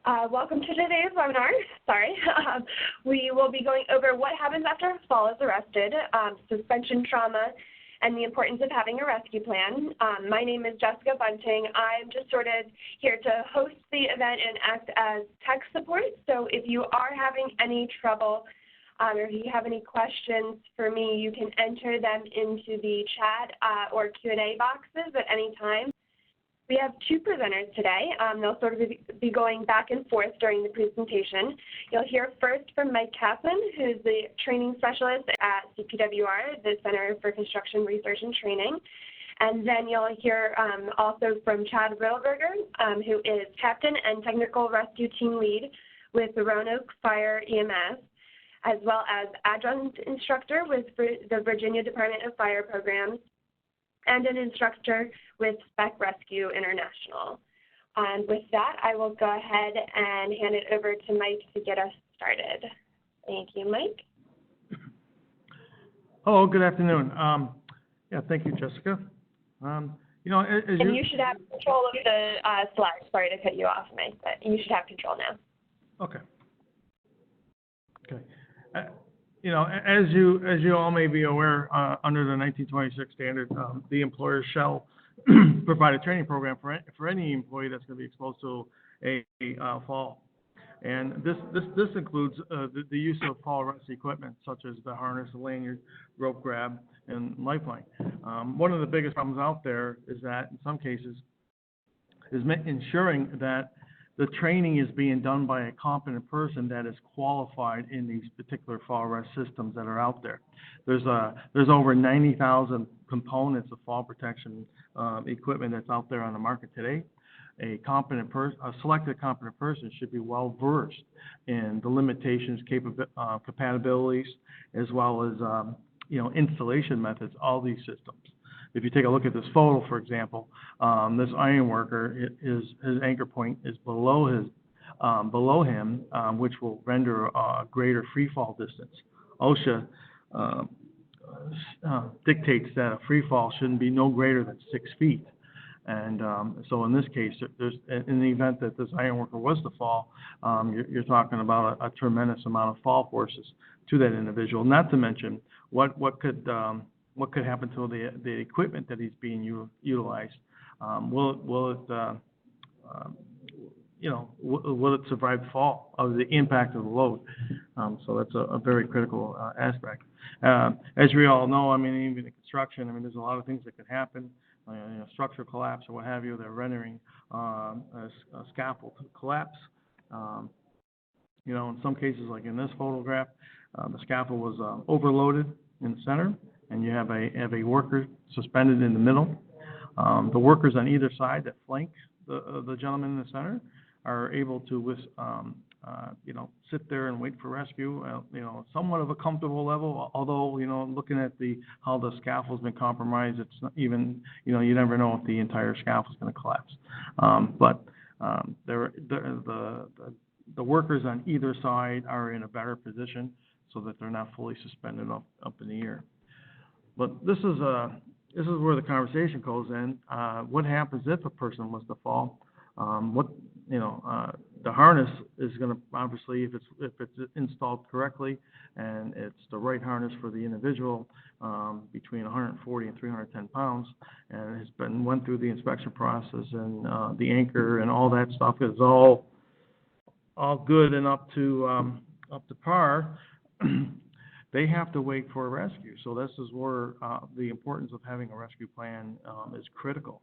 Welcome to today's webinar. Sorry. We will be going over what happens after a fall is arrested, suspension trauma, and the importance of having a rescue plan. My name is Jessica Bunting. I'm just sort of here to host the event and act as tech support. So if you are having any trouble or if you have any questions for me, you can enter them into the chat or Q&A boxes at any time. We have two presenters today. They'll sort of be going back and forth during the presentation. You'll hear first from Mike Kaplan, who's the training specialist at CPWR, the Center for Construction Research and Training. And then you'll hear also from Chad Riddleberger, who is Captain and Technical Rescue Team Lead with the Roanoke Fire EMS, as well as Adjunct Instructor with the Virginia Department of Fire Programs, and an instructor with Spec Rescue International. And with that, I will go ahead and hand it over to Mike to get us started. Thank you, Mike. Hello, good afternoon. Yeah, thank you, Jessica. And you should have control of the slides. Sorry to cut you off, Mike, but you should have control now. Okay. As you all may be aware, under the 1926 standard, the employer shall provide a training program for any employee that's going to be exposed to a fall. And this includes the use of fall arrest equipment, such as the harness, the lanyard, rope grab, and lifeline. One of the biggest problems out there is that, in some cases, is ensuring that the training is being done by a competent person that is qualified in these particular fall arrest systems that are out there. There's over 90,000 components of fall protection equipment that's out there on the market today. A selected competent person should be well versed in the limitations, compatibilities, as well as installation methods, all these systems. If you take a look at this photo, for example, this iron worker, his anchor point is below him, which will render a greater free fall distance. OSHA dictates that a free fall shouldn't be no greater than 6 feet. And so in this case, in the event that this iron worker was to fall, you're talking about a tremendous amount of fall forces to that individual. Not to mention what could happen to the equipment that he's being utilized? Will it survive the fall of the impact of the load? So that's a very critical aspect. As we all know, even in construction, there's a lot of things that could happen. Structural collapse or what have you. They're rendering a scaffold to collapse. In some cases, like in this photograph, the scaffold was overloaded in the center, and you have a worker suspended in the middle. The workers on either side that flank the gentleman in the center are able to sit there and wait for rescue. Somewhat of a comfortable level. Although looking at how the scaffold's been compromised, it's not even you never know if the entire scaffold's going to collapse. But the workers on either side are in a better position so that they're not fully suspended up in the air. But this is where the conversation goes in. What happens if a person was to fall? The harness is going to obviously, if it's installed correctly and it's the right harness for the individual, between 140 and 310 pounds, and has went through the inspection process and the anchor and all that stuff is all good and up to par. They have to wait for a rescue. So this is where the importance of having a rescue plan is critical.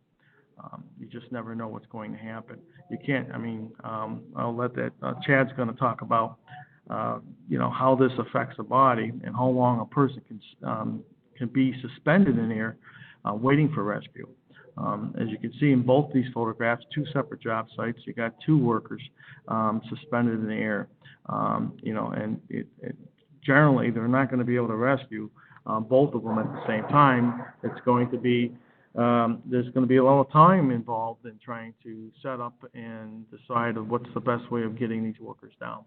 You just never know what's going to happen. You can't, I'll let that, Chad's going to talk about, how this affects the body and how long a person can be suspended in air waiting for rescue. As you can see in both these photographs, two separate job sites, you got two workers suspended in the air, and generally, they're not going to be able to rescue both of them at the same time. It's going to be there's going to be a lot of time involved in trying to set up and decide of what's the best way of getting these workers down.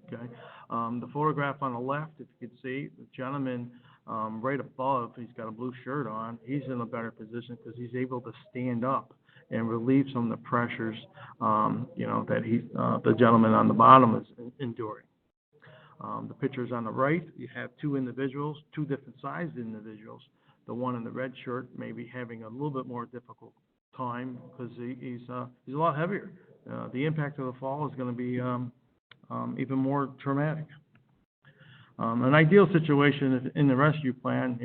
Okay, the photograph on the left, if you can see, the gentleman right above, he's got a blue shirt on. He's in a better position because he's able to stand up and relieve some of the pressures, that the gentleman on the bottom is enduring. The pictures on the right, you have two individuals, two different sized individuals. The one in the red shirt may be having a little bit more difficult time because he's a lot heavier. The impact of the fall is going to be even more traumatic. An ideal situation in the rescue plan,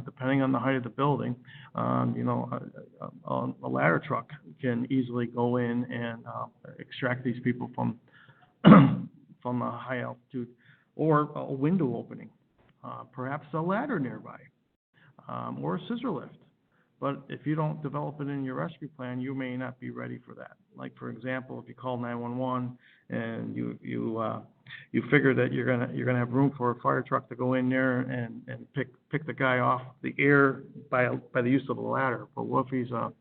depending on the height of the building, a ladder truck can easily go in and extract these people from from a high altitude, or a window opening, perhaps a ladder nearby, or a scissor lift. But if you don't develop it in your rescue plan, you may not be ready for that. Like, for example, if you call 911 and you figure that you're gonna have room for a fire truck to go in there and pick the guy off the air by the use of a ladder. But what if he's at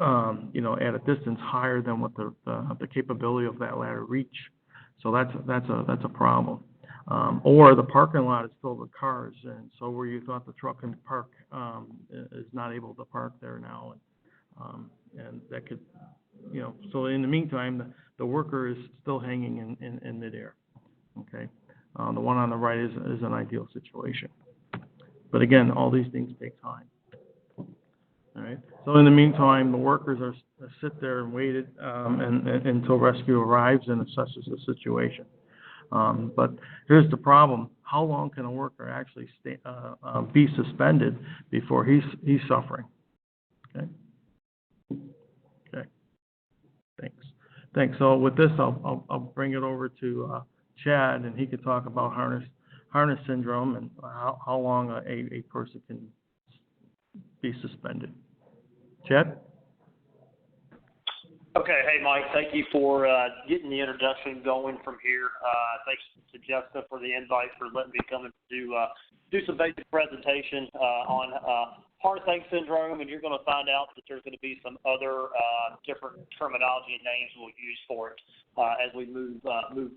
a distance higher than what the capability of that ladder reach? So that's a problem. Or the parking lot is filled with cars, and so where you thought the truck can park is not able to park there now, and that could, So in the meantime, the worker is still hanging in midair. Okay, the one on the right is an ideal situation, but again, all these things take time. All right. So in the meantime, the workers are sit there and waited until rescue arrives and assesses the situation. But here's the problem: how long can a worker actually be suspended before he's suffering? Okay. Okay. Thanks. So with this, I'll bring it over to Chad, and he can talk about harness syndrome and how long a person can be suspended. Chad? Okay. Hey, Mike. Thank you for getting the introduction going from here. Thanks to Jessica for the invite, for letting me come and do some basic presentation on harness syndrome, and you're going to find out that there's going to be some other different terminology and names we'll use for it as we move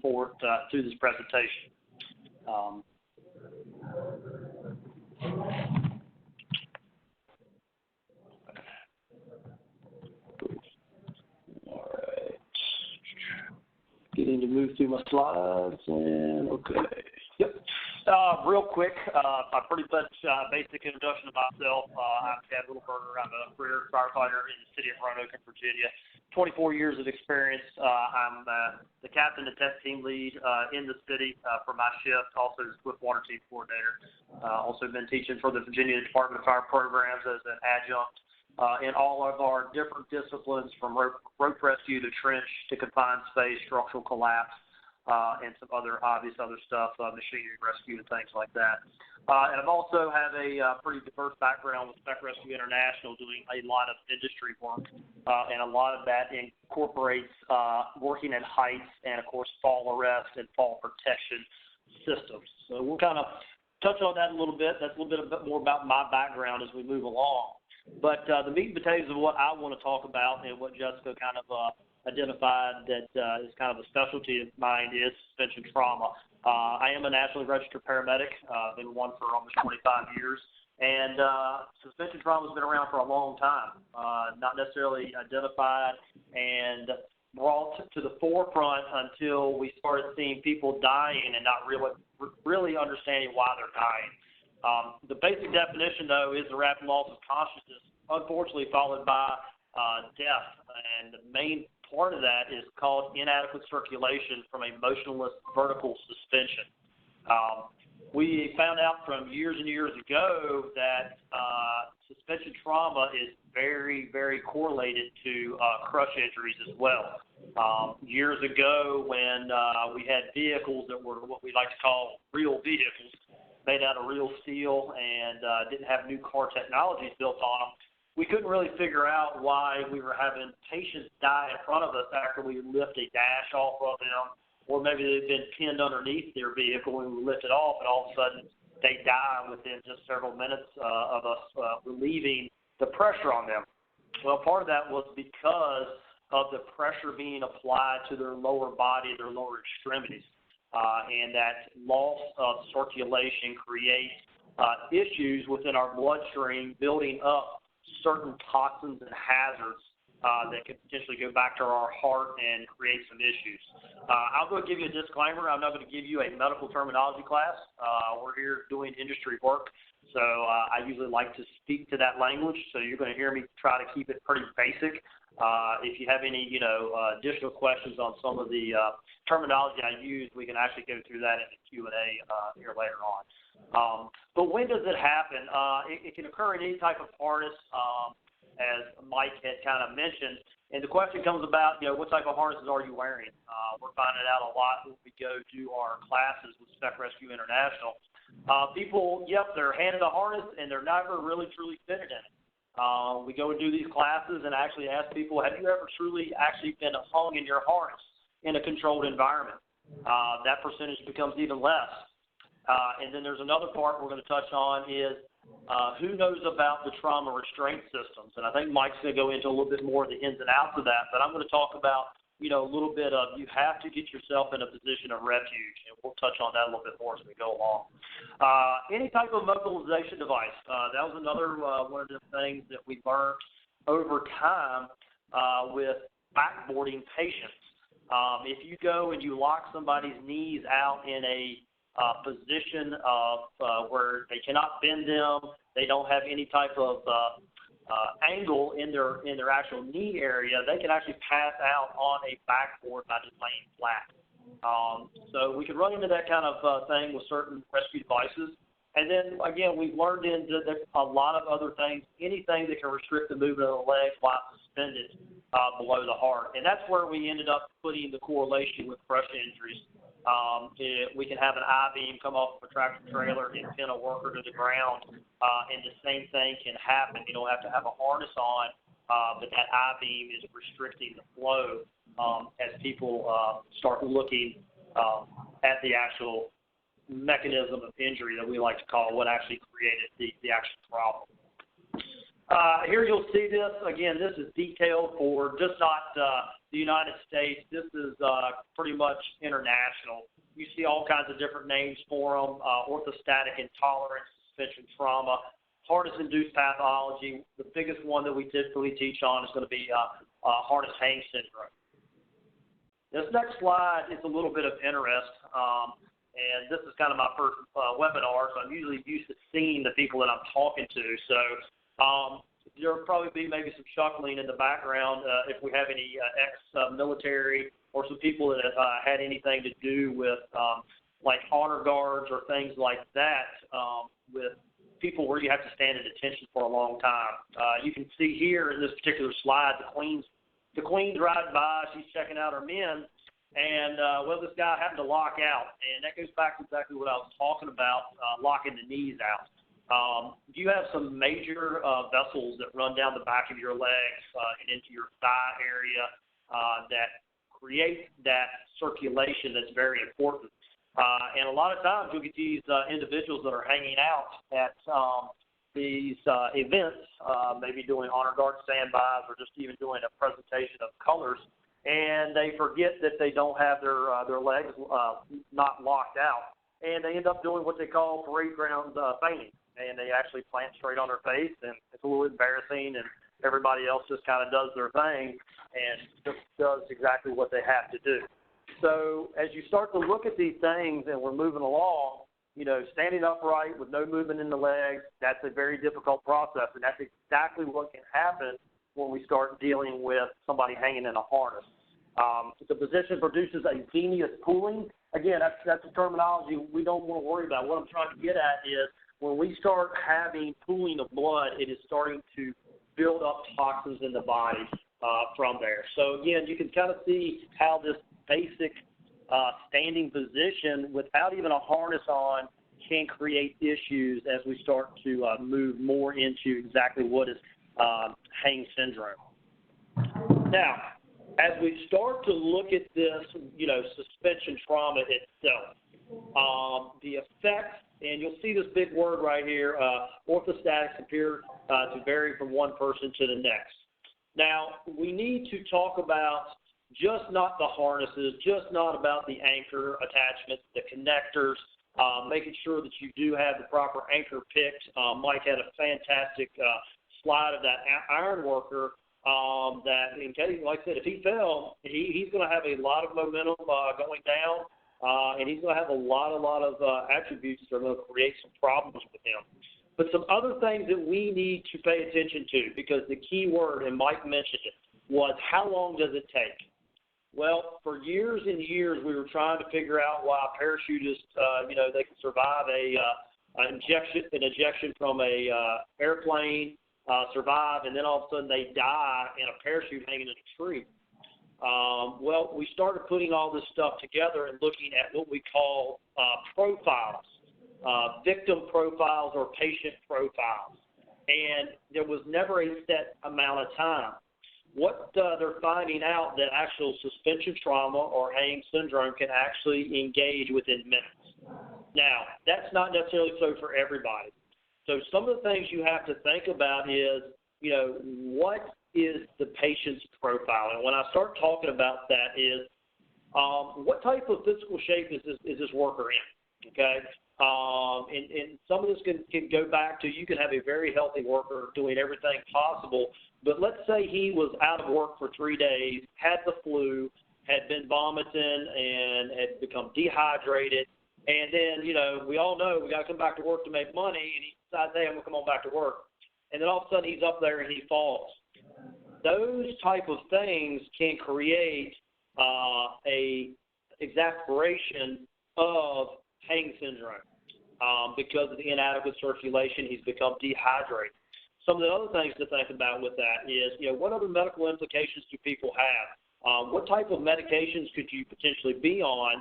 forward through this presentation. Getting to move through my slides, and okay. Yep. Real quick, a pretty much basic introduction of myself. I'm Chad Littleberger. I'm a career firefighter in the city of Roanoke, Virginia. 24 years of experience. I'm the captain and test team lead in the city for my shift, also the Swift Water Team coordinator. Also been teaching for the Virginia Department of Fire Programs as an adjunct. In all of our different disciplines, from rope rescue to trench to confined space, structural collapse, and some other stuff, machinery rescue and things like that. And I've also have a pretty diverse background with Spec Rescue International, doing a lot of industry work, and a lot of that incorporates working at heights and, of course, fall arrest and fall protection systems. So we'll kind of touch on that a little bit. That's a little bit more about my background as we move along. But the meat and potatoes of what I want to talk about, and what Jessica kind of identified that is kind of a specialty of mine, is suspension trauma. I am a nationally registered paramedic. Been one for almost 25 years. And suspension trauma has been around for a long time, not necessarily identified and brought to the forefront until we started seeing people dying and not really understanding why they're dying. The basic definition, though, is the rapid loss of consciousness, unfortunately followed by death. And the main part of that is called inadequate circulation from a motionless vertical suspension. We found out from years and years ago that suspension trauma is very, very correlated to crush injuries as well. Years ago, when we had vehicles that were what we like to call real vehicles, made out of real steel, and didn't have new car technologies built on them, we couldn't really figure out why we were having patients die in front of us after we lift a dash off of them, or maybe they've been pinned underneath their vehicle and we lift it off, and all of a sudden they die within just several minutes of us relieving the pressure on them. Well, part of that was because of the pressure being applied to their lower body, their lower extremities. And that loss of circulation creates issues within our bloodstream, building up certain toxins and hazards that could potentially go back to our heart and create some issues. I'm going to give you a disclaimer. I'm not going to give you a medical terminology class. We're here doing industry work, so I usually like to speak to that language, so you're going to hear me try to keep it pretty basic. If you have any, additional questions on some of the terminology I use, we can actually go through that in the Q&A here later on. But when does it happen? It can occur in any type of harness, as Mike had kind of mentioned. And the question comes about, what type of harnesses are you wearing? We're finding out a lot when we go to our classes with Spec Rescue International. People, they're handed a harness, and they're never really truly fitted in it. We go and do these classes and actually ask people, have you ever truly actually been hung in your harness in a controlled environment? That percentage becomes even less. And then there's another part we're going to touch on is who knows about the trauma restraint systems? And I think Mike's going to go into a little bit more of the ins and outs of that, but I'm going to talk about, a little bit of you have to get yourself in a position of refuge, and we'll touch on that a little bit more as we go along. Any type of mobilization device, that was another one of the things that we learned over time with backboarding patients. If you go and you lock somebody's knees out in a position of where they cannot bend them, they don't have any type of angle in their actual knee area, they can actually pass out on a backboard by just laying flat. So we can run into that kind of thing with certain rescue devices. And then, again, we've learned into a lot of other things, anything that can restrict the movement of the legs while suspended below the heart. And that's where we ended up putting the correlation with crush injuries. We can have an I-beam come off of a tractor trailer and pin a worker to the ground, and the same thing can happen. You don't have to have a harness on, but that I-beam is restricting the flow as people start looking at the actual mechanism of injury that we like to call what actually created the actual problem. Here you'll see this. Again, this is detailed for just not the United States. This is pretty much international. You see all kinds of different names for them, orthostatic intolerance, suspension trauma, harness-induced pathology. The biggest one that we typically teach on is going to be harness hang syndrome. This next slide is a little bit of interest, and this is kind of my first webinar, so I'm usually used to seeing the people that I'm talking to. So there'll probably be maybe some chuckling in the background if we have any ex-military or some people that have had anything to do with like honor guards or things like that with people where you have to stand at attention for a long time. You can see here in this particular slide, the Queen's riding by, she's checking out her men, and this guy happened to lock out, and that goes back to exactly what I was talking about, locking the knees out. You have some major vessels that run down the back of your legs and into your thigh area that create that circulation that's very important. And a lot of times you'll get these individuals that are hanging out at these events, maybe doing honor guard standbys or just even doing a presentation of colors, and they forget that they don't have their legs not locked out, and they end up doing what they call parade ground feigning. And they actually plant straight on their face, and it's a little embarrassing, and everybody else just kind of does their thing and just does exactly what they have to do. So as you start to look at these things and we're moving along, standing upright with no movement in the legs, that's a very difficult process, and that's exactly what can happen when we start dealing with somebody hanging in a harness. The position produces a venous pooling. Again, that's a terminology we don't want to worry about. What I'm trying to get at is when we start having pooling of blood, it is starting to build up toxins in the body from there. So, again, you can kind of see how this basic standing position without even a harness on can create issues as we start to move more into exactly what is hang syndrome. Now, as we start to look at this, suspension trauma itself, the effects, and you'll see this big word right here, orthostatics appear to vary from one person to the next. Now, we need to talk about just not the harnesses, just not about the anchor attachments, the connectors, making sure that you do have the proper anchor picked. Mike had a fantastic slide of that iron worker that in case, like I said, if he fell, he's going to have a lot of momentum going down, and he's going to have a lot of attributes that are going to create some problems with him. But some other things that we need to pay attention to, because the key word, and Mike mentioned it, was how long does it take? Well, for years and years, we were trying to figure out why parachutists, they can survive an ejection from a airplane, survive, and then all of a sudden they die in a parachute hanging in a tree. Well, we started putting all this stuff together and looking at what we call profiles, victim profiles or patient profiles. And there was never a set amount of time. What they're finding out that actual suspension trauma or Hang syndrome can actually engage within minutes. Now, that's not necessarily so for everybody. So some of the things you have to think about is, what is the patient's profile? And when I start talking about that is, what type of physical shape is this worker in? Okay? And some of this can go back to, you can have a very healthy worker doing everything possible, but let's say he was out of work for 3 days, had the flu, had been vomiting, and had become dehydrated, and then, we all know we got to come back to work to make money, and he decides, hey, I'm going to come on back to work. And then all of a sudden he's up there and he falls. Those type of things can create a exasperation of Hang syndrome because of the inadequate circulation. He's become dehydrated. Some of the other things to think about with that is, what other medical implications do people have? What type of medications could you potentially be on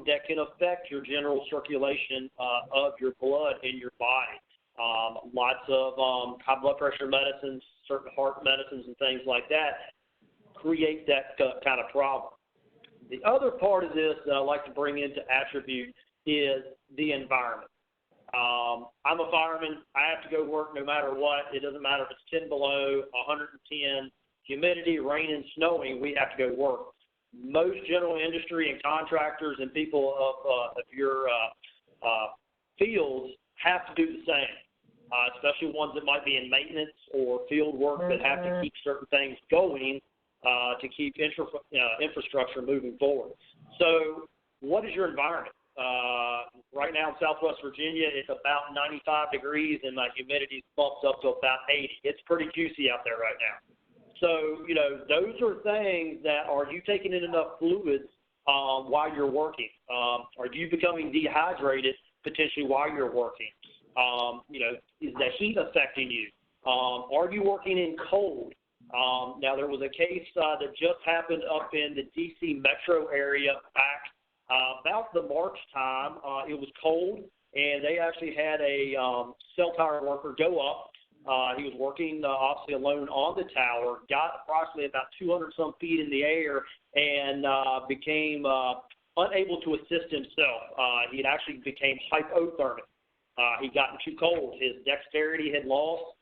that can affect your general circulation of your blood in your body? Lots of high blood pressure medicines, certain heart medicines and things like that create that kind of problem. The other part of this that I like to bring into attribute is the environment. I'm a fireman. I have to go to work no matter what. It doesn't matter if it's 10 below, 110, humidity, rain, and snowing, we have to go to work. Most general industry and contractors and people of your fields have to do the same, especially ones that might be in maintenance or field work that have to keep certain things going to keep infrastructure moving forward. So what is your environment? Right now in Southwest Virginia, it's about 95 degrees and my humidity bumps up to about 80. It's pretty juicy out there right now. So, those are things that, are you taking in enough fluids while you're working? Are you becoming dehydrated potentially while you're working? Is the heat affecting you? Are you working in cold? Now, there was a case that just happened up in the D.C. metro area back about the March time. It was cold, and they actually had a cell tower worker go up. He was working, obviously, alone on the tower, got approximately about 200-some feet in the air, and became unable to assist himself. He had actually became hypothermic. He'd gotten too cold. His dexterity had lost,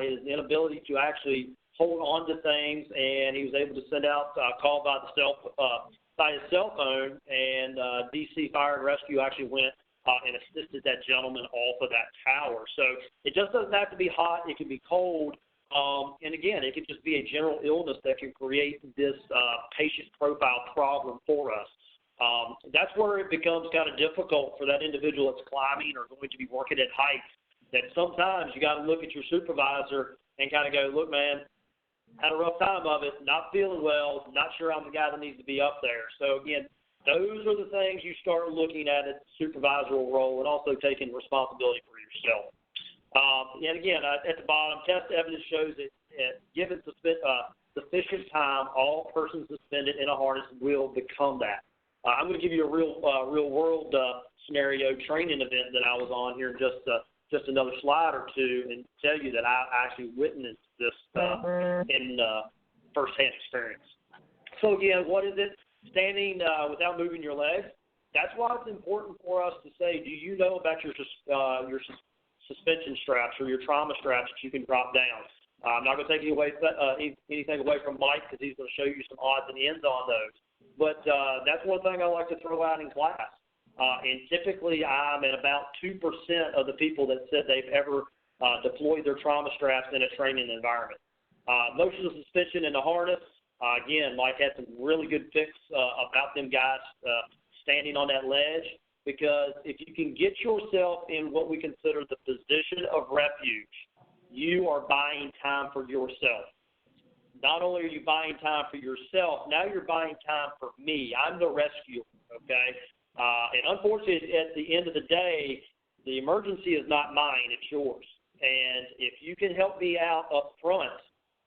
his inability to actually hold on to things, and he was able to send out a call by his cell phone, and DC Fire and Rescue actually went and assisted that gentleman off of that tower. So it just doesn't have to be hot. It can be cold. And again, it can just be a general illness that can create this patient profile problem for us. That's where it becomes kind of difficult for that individual that's climbing or going to be working at heights, that sometimes you got to look at your supervisor and kind of go, look, man, had a rough time of it, not feeling well, not sure I'm the guy that needs to be up there. So, again, those are the things you start looking at the supervisory role, and also taking responsibility for yourself. And, again, at the bottom, test evidence shows that given sufficient time, all persons suspended in a harness will become that. I'm going to give you a real-world scenario training event that I was on here in just another slide or two, and tell you that I actually witnessed this in first-hand experience. So, again, what is it? Standing without moving your legs. That's why it's important for us to say, do you know about your suspension straps or your trauma straps that you can drop down? I'm not going to take anything away from Mike, because he's going to show you some odds and ends on those. But that's one thing I like to throw out in class. And typically I'm at about 2% of the people that said they've ever deployed their trauma straps in a training environment. Motion suspension in the harness. Again, Mike had some really good picks about them guys standing on that ledge, because if you can get yourself in what we consider the position of refuge, you are buying time for yourself. Not only are you buying time for yourself, now you're buying time for me. I'm the rescuer, okay? And unfortunately, at the end of the day, the emergency is not mine, it's yours. And if you can help me out up front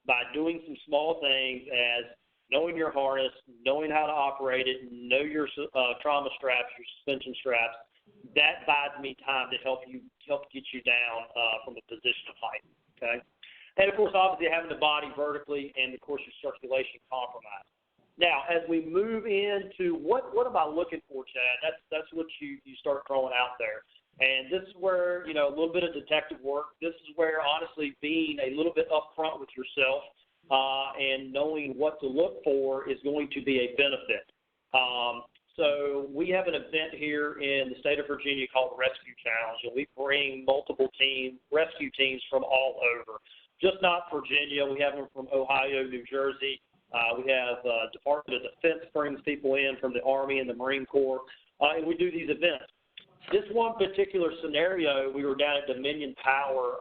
by doing some small things as knowing your harness, knowing how to operate it, know your trauma straps, your suspension straps, that buys me time to help get you down from a position of height, okay? And, of course, obviously having the body vertically and, of course, your circulation compromised. Now, as we move into what am I looking for, Chad? That's what you start throwing out there. And this is where, a little bit of detective work. This is where, honestly, being a little bit upfront with yourself and knowing what to look for is going to be a benefit. So we have an event here in the state of Virginia called the Rescue Challenge, and we bring multiple rescue teams from all over. Just not Virginia. We have them from Ohio, New Jersey. We have Department of Defense brings people in from the Army and the Marine Corps, and we do these events. This one particular scenario, we were down at Dominion Power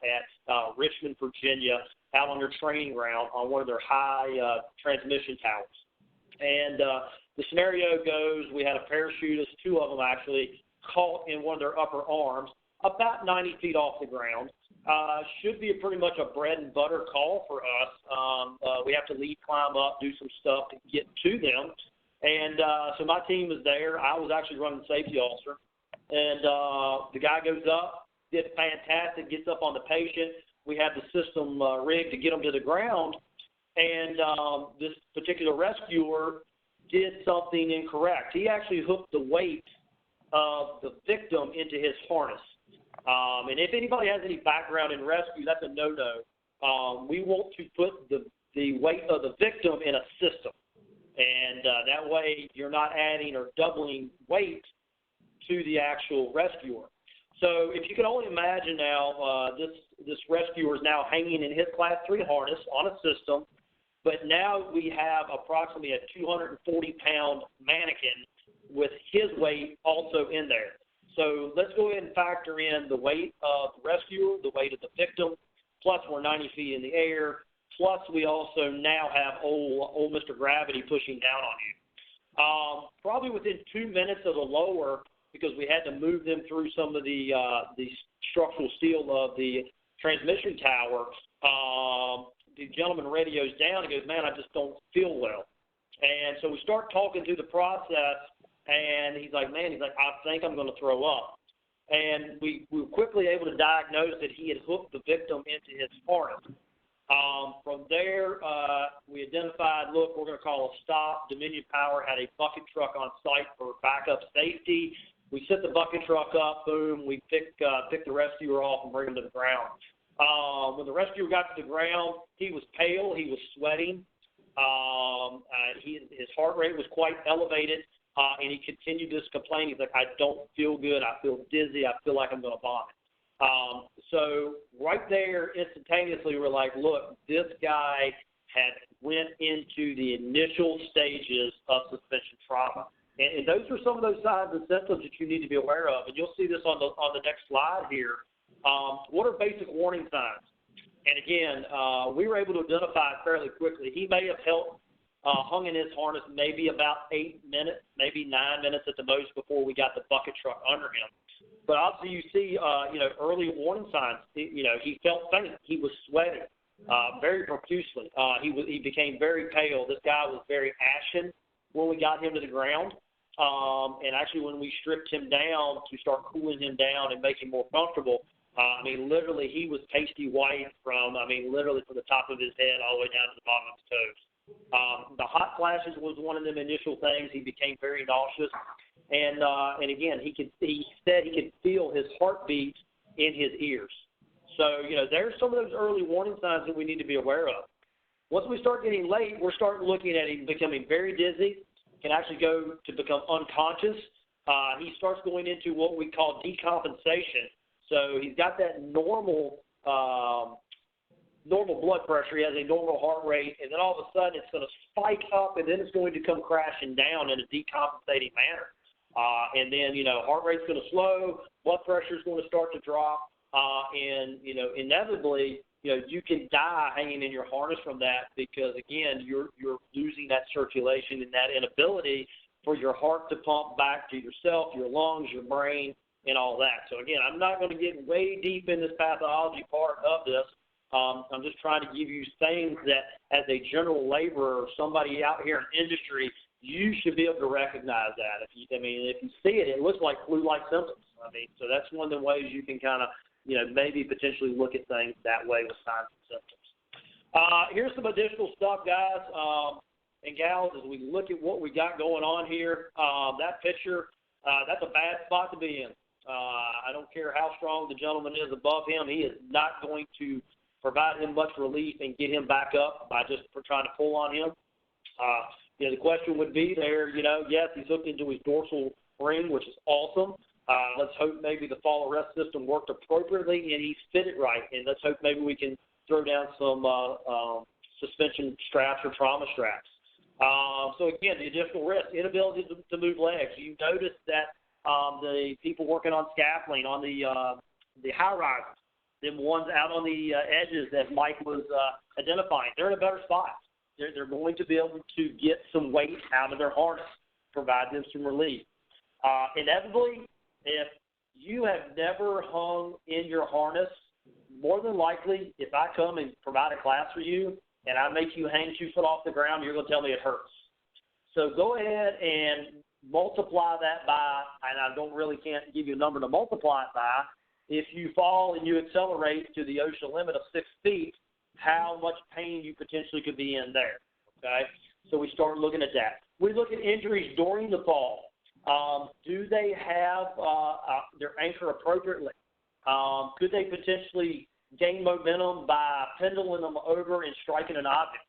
at Richmond, Virginia, out on their training ground on one of their high transmission towers. And the scenario goes, we had a parachutist, two of them actually, caught in one of their upper arms, about 90 feet off the ground. Should be pretty much a bread and butter call for us. We have to lead, climb up, do some stuff to get to them. And so my team was there. I was actually running safety officer. And the guy goes up, did fantastic, gets up on the patient. We have the system rigged to get them to the ground. And this particular rescuer did something incorrect. He actually hooked the weight of the victim into his harness. And if anybody has any background in rescue, that's a no-no. We want to put the weight of the victim in a system. And that way you're not adding or doubling weight to the actual rescuer. So if you can only imagine now, this rescuer is now hanging in his Class 3 harness on a system, but now we have approximately a 240-pound mannequin with his weight also in there. So let's go ahead and factor in the weight of the rescuer, the weight of the victim, plus we're 90 feet in the air, plus we also now have old Mr. Gravity pushing down on you. Probably within 2 minutes of the lower, because we had to move them through some of the structural steel of the transmission tower, the gentleman radios down and goes, man, I just don't feel well. And so we start talking through the process, and he's like, I think I'm going to throw up. And we were quickly able to diagnose that he had hooked the victim into his harness. From there, we identified, look, we're going to call a stop. Dominion Power had a bucket truck on site for backup safety. We set the bucket truck up, boom, we pick the rescuer off and bring him to the ground. When the rescuer got to the ground, he was pale, he was sweating. His heart rate was quite elevated, and he continued this complaint. He's like, I don't feel good, I feel dizzy, I feel like I'm going to vomit. So right there, instantaneously, we're like, look, this guy had went into the initial stages of suspension trauma. And those are some of those signs and symptoms that you need to be aware of. And you'll see this on the next slide here. What are basic warning signs? And again, we were able to identify it fairly quickly. He may have hung in his harness maybe about 8 minutes, maybe 9 minutes at the most before we got the bucket truck under him. But obviously you see, early warning signs. He felt faint. He was sweating very profusely. He became very pale. This guy was very ashen when we got him to the ground. And actually when we stripped him down to start cooling him down and make him more comfortable, literally he was pasty white from the top of his head all the way down to the bottom of his toes. The hot flashes was one of them initial things. He became very nauseous. And again, he said he could feel his heartbeat in his ears. So, there's some of those early warning signs that we need to be aware of. Once we start getting late, we're starting looking at him becoming very dizzy, can actually go to become unconscious. He starts going into what we call decompensation. So he's got that normal normal blood pressure, he has a normal heart rate, and then all of a sudden it's going to spike up, and then it's going to come crashing down in a decompensating manner. And then, heart rate's going to slow, blood pressure's going to start to drop, and, inevitably, you can die hanging in your harness from that because, again, you're losing that circulation and that inability for your heart to pump back to yourself, your lungs, your brain, and all that. So, again, I'm not going to get way deep in this pathology part of this. I'm just trying to give you things that, as a general laborer or somebody out here in industry, you should be able to recognize that. If you see it, it looks like flu-like symptoms. So that's one of the ways you can kind of, maybe potentially look at things that way with signs and symptoms. Here's some additional stuff, guys and gals, as we look at what we got going on here. That picture, that's a bad spot to be in. I don't care how strong the gentleman is above him. He is not going to provide him much relief and get him back up by just trying to pull on him. The question would be there, yes, he's hooked into his dorsal ring, which is awesome. Let's hope maybe the fall arrest system worked appropriately and he's fitted right. And let's hope maybe we can throw down some suspension straps or trauma straps. So, again, the additional risk, inability to move legs. You notice that the people working on scaffolding, on the high-rises, them ones out on the edges that Mike was identifying, they're in a better spot. They're going to be able to get some weight out of their harness, provide them some relief. Inevitably, if you have never hung in your harness, more than likely, if I come and provide a class for you and I make you hang 2 foot off the ground, you're going to tell me it hurts. So go ahead and multiply that by, and I can't give you a number to multiply it by. If you fall and you accelerate to the OSHA limit of 6 feet, how much pain you potentially could be in there, okay? So we start looking at that. We look at injuries during the fall. Do they have their anchor appropriately? Could they potentially gain momentum by pendling them over and striking an object,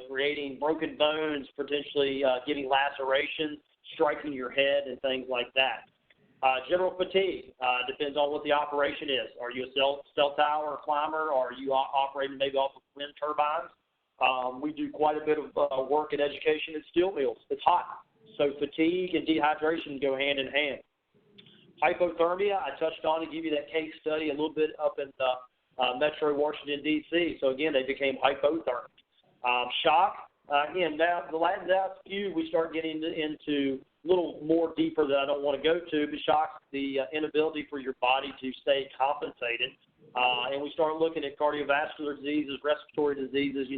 creating broken bones, potentially getting lacerations, striking your head, and things like that? General fatigue depends on what the operation is. Are you a cell tower climber, or are you operating maybe off of wind turbines? We do quite a bit of work in education at steel mills. It's hot, so fatigue and dehydration go hand in hand. Hypothermia, I touched on to give you that case study a little bit up in Metro Washington, D.C. So, again, they became hypothermic. Shock, again, now the last few we start getting into a little more deeper that I don't want to go to, but shock's the inability for your body to stay compensated. And we start looking at cardiovascular diseases, respiratory diseases,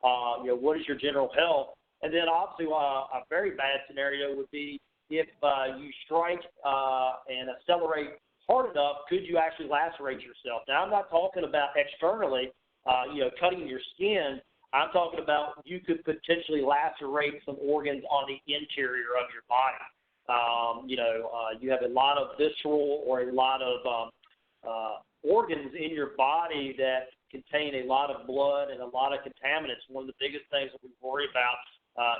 what is your general health? And then obviously a very bad scenario would be if you strike and accelerate hard enough, could you actually lacerate yourself? Now, I'm not talking about externally, cutting your skin. I'm talking about you could potentially lacerate some organs on the interior of your body. You have a lot of visceral or a lot of organs in your body that contain a lot of blood and a lot of contaminants. One of the biggest things that we worry about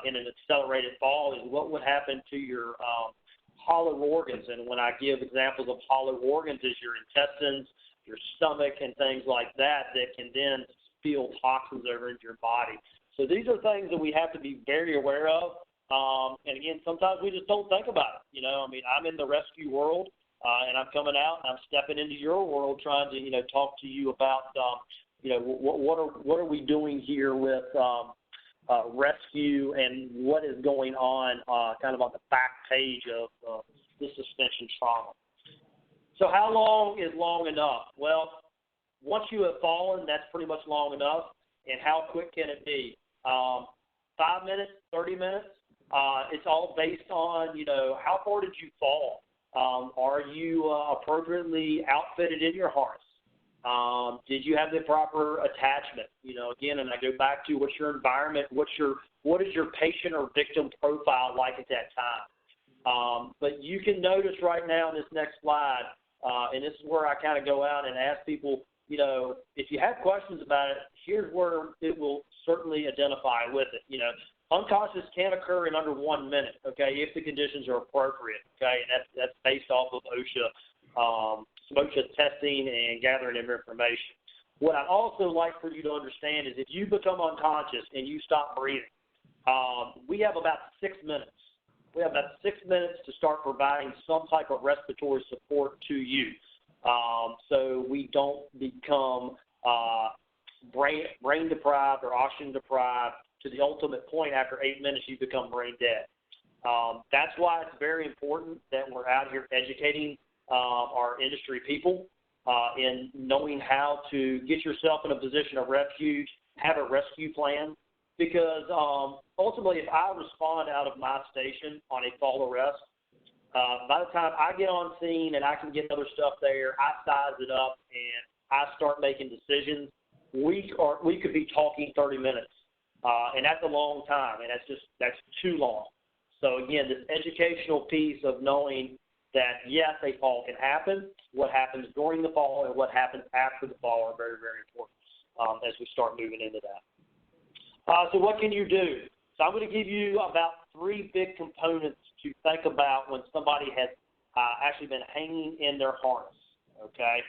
in an accelerated fall is what would happen to your hollow organs. And when I give examples of hollow organs, is your intestines, your stomach, and things like that can then spill toxins over into your body. So these are things that we have to be very aware of. And again, sometimes we just don't think about it. I'm in the rescue world, and I'm coming out and I'm stepping into your world trying to, talk to you about, what are we doing here with rescue and what is going on kind of on the back page of the suspension trauma. So how long is long enough? Well, once you have fallen, that's pretty much long enough. And how quick can it be? 5 minutes, 30 minutes? It's all based on, how far did you fall? Are you appropriately outfitted in your harness? Did you have the proper attachment? Again, and I go back to what's your environment, what is your patient or victim profile like at that time? But you can notice right now in this next slide, and this is where I kind of go out and ask people, if you have questions about it, here's where it will certainly identify with it. Unconscious can occur in under 1 minute, okay, if the conditions are appropriate, okay, and that's based off of OSHA testing and gathering of information. What I'd also like for you to understand is if you become unconscious and you stop breathing, we have about 6 minutes. We have about 6 minutes to start providing some type of respiratory support to you, so we don't become brain deprived or oxygen deprived to the ultimate point after 8 minutes you become brain dead. That's why it's very important that we're out here educating our industry people in knowing how to get yourself in a position of refuge, have a rescue plan. Because ultimately, if I respond out of my station on a fall arrest, by the time I get on scene and I can get other stuff there, I size it up and I start making decisions, we could be talking 30 minutes. And that's a long time, and that's too long. So, again, this educational piece of knowing that, yes, a fall can happen, what happens during the fall and what happens after the fall are very, very important as we start moving into that. So what can you do? So I'm going to give you about 3 big components to think about when somebody has actually been hanging in their harness, okay?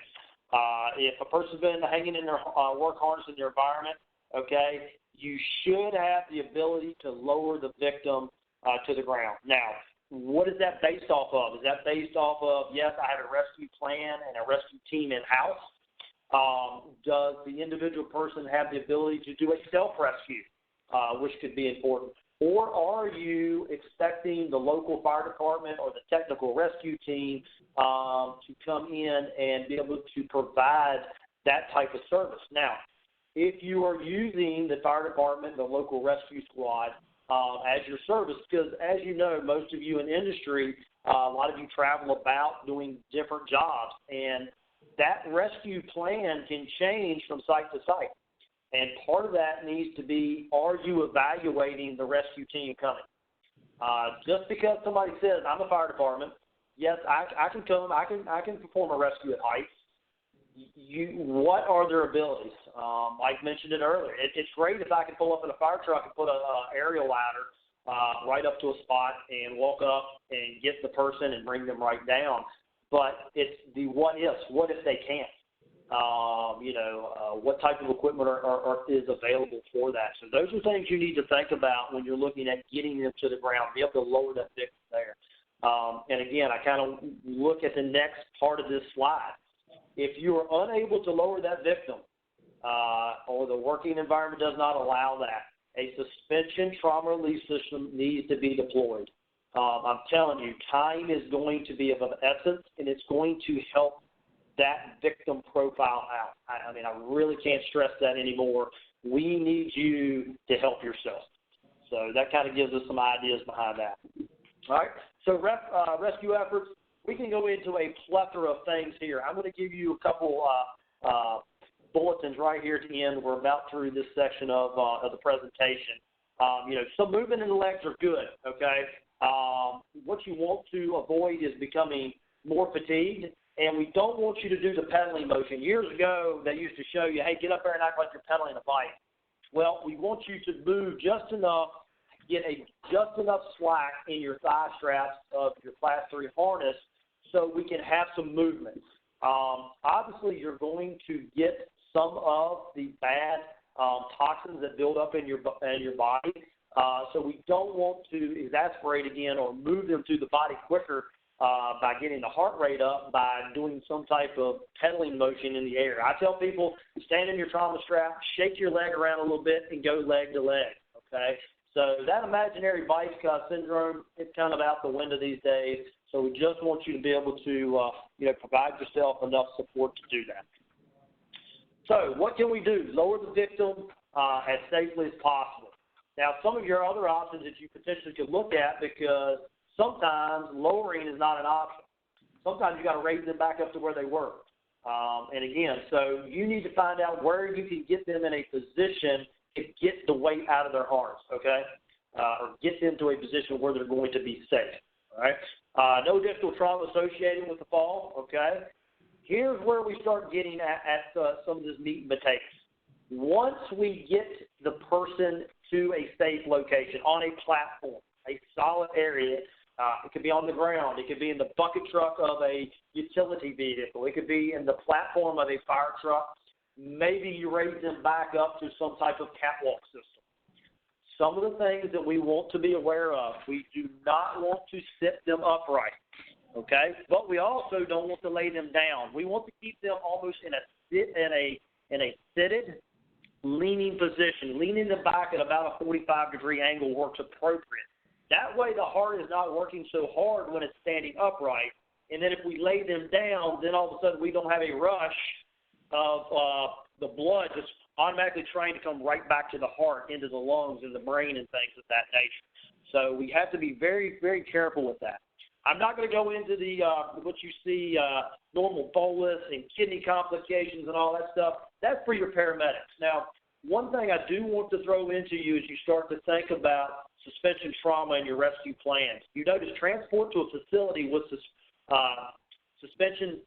If a person's been hanging in their work harness in their environment, okay, you should have the ability to lower the victim to the ground. Now, what is that based off of? Is that based off of, yes, I have a rescue plan and a rescue team in-house? Does the individual person have the ability to do a self-rescue, which could be important? Or are you expecting the local fire department or the technical rescue team to come in and be able to provide that type of service? Now, if you are using the fire department, the local rescue squad as your service, because as you know, most of you in industry, a lot of you travel about doing different jobs, and that rescue plan can change from site to site. And part of that needs to be, are you evaluating the rescue team coming? Just because somebody says, I'm a fire department, yes, I can come, I can perform a rescue at heights. What are their abilities? Mike mentioned it earlier. It's great if I can pull up in a fire truck and put an aerial ladder right up to a spot and walk up and get the person and bring them right down. But it's the what ifs. What if they can't? What type of equipment is available for that? So those are things you need to think about when you're looking at getting them to the ground, be able to lower that victim there. And again, I kind of look at the next part of this slide. If you are unable to lower that victim or the working environment does not allow that, a suspension trauma relief system needs to be deployed. I'm telling you, time is going to be of essence, and it's going to help that victim profile out. I mean, I really can't stress that anymore. We need you to help yourself. So that kind of gives us some ideas behind that. All right, so rescue efforts, we can go into a plethora of things here. I'm going to give you a couple bulletins right here at the end. We're about through this section of the presentation. Some movement in the legs are good, okay? What you want to avoid is becoming more fatigued, and we don't want you to do the pedaling motion. Years ago, they used to show you, hey, get up there and act like you're pedaling a bike. Well, we want you to move just enough, get just enough slack in your thigh straps of your Class 3 harness so we can have some movement. Obviously, you're going to get some of the bad toxins that build up in your body. So we don't want to exasperate again or move them through the body quicker by getting the heart rate up by doing some type of pedaling motion in the air. I tell people, stand in your trauma strap, shake your leg around a little bit, and go leg to leg, okay? So that imaginary bike syndrome, it's kind of out the window these days. So we just want you to be able to, provide yourself enough support to do that. So what can we do? Lower the victim as safely as possible. Now, some of your other options that you potentially could look at, because sometimes lowering is not an option. Sometimes you got to raise them back up to where they were. And again, so you need to find out where you can get them in a position to get the weight out of their harness, okay? Or get them to a position where they're going to be safe, all right? No additional trauma associated with the fall, okay? Here's where we start getting at some of this meat and potatoes. Once we get the person to a safe location, on a platform, a solid area, it could be on the ground, it could be in the bucket truck of a utility vehicle, it could be in the platform of a fire truck. maybe you raise them back up to some type of catwalk system. Some of the things that we want to be aware of, we do not want to sit them upright, okay? But we also don't want to lay them down. We want to keep them almost in a seated, leaning position. Leaning them back at about a 45-degree angle works appropriate. That way the heart is not working so hard when it's standing upright. And then if we lay them down, then all of a sudden we don't have a rush of the blood just automatically trying to come right back to the heart, into the lungs and the brain and things of that nature. So we have to be very, very careful with that. I'm not going to go into the what you see, normal bolus and kidney complications and all that stuff. That's for your paramedics. Now, one thing I do want to throw into you as you start to think about suspension trauma and your rescue plans. You notice transport to a facility with suspension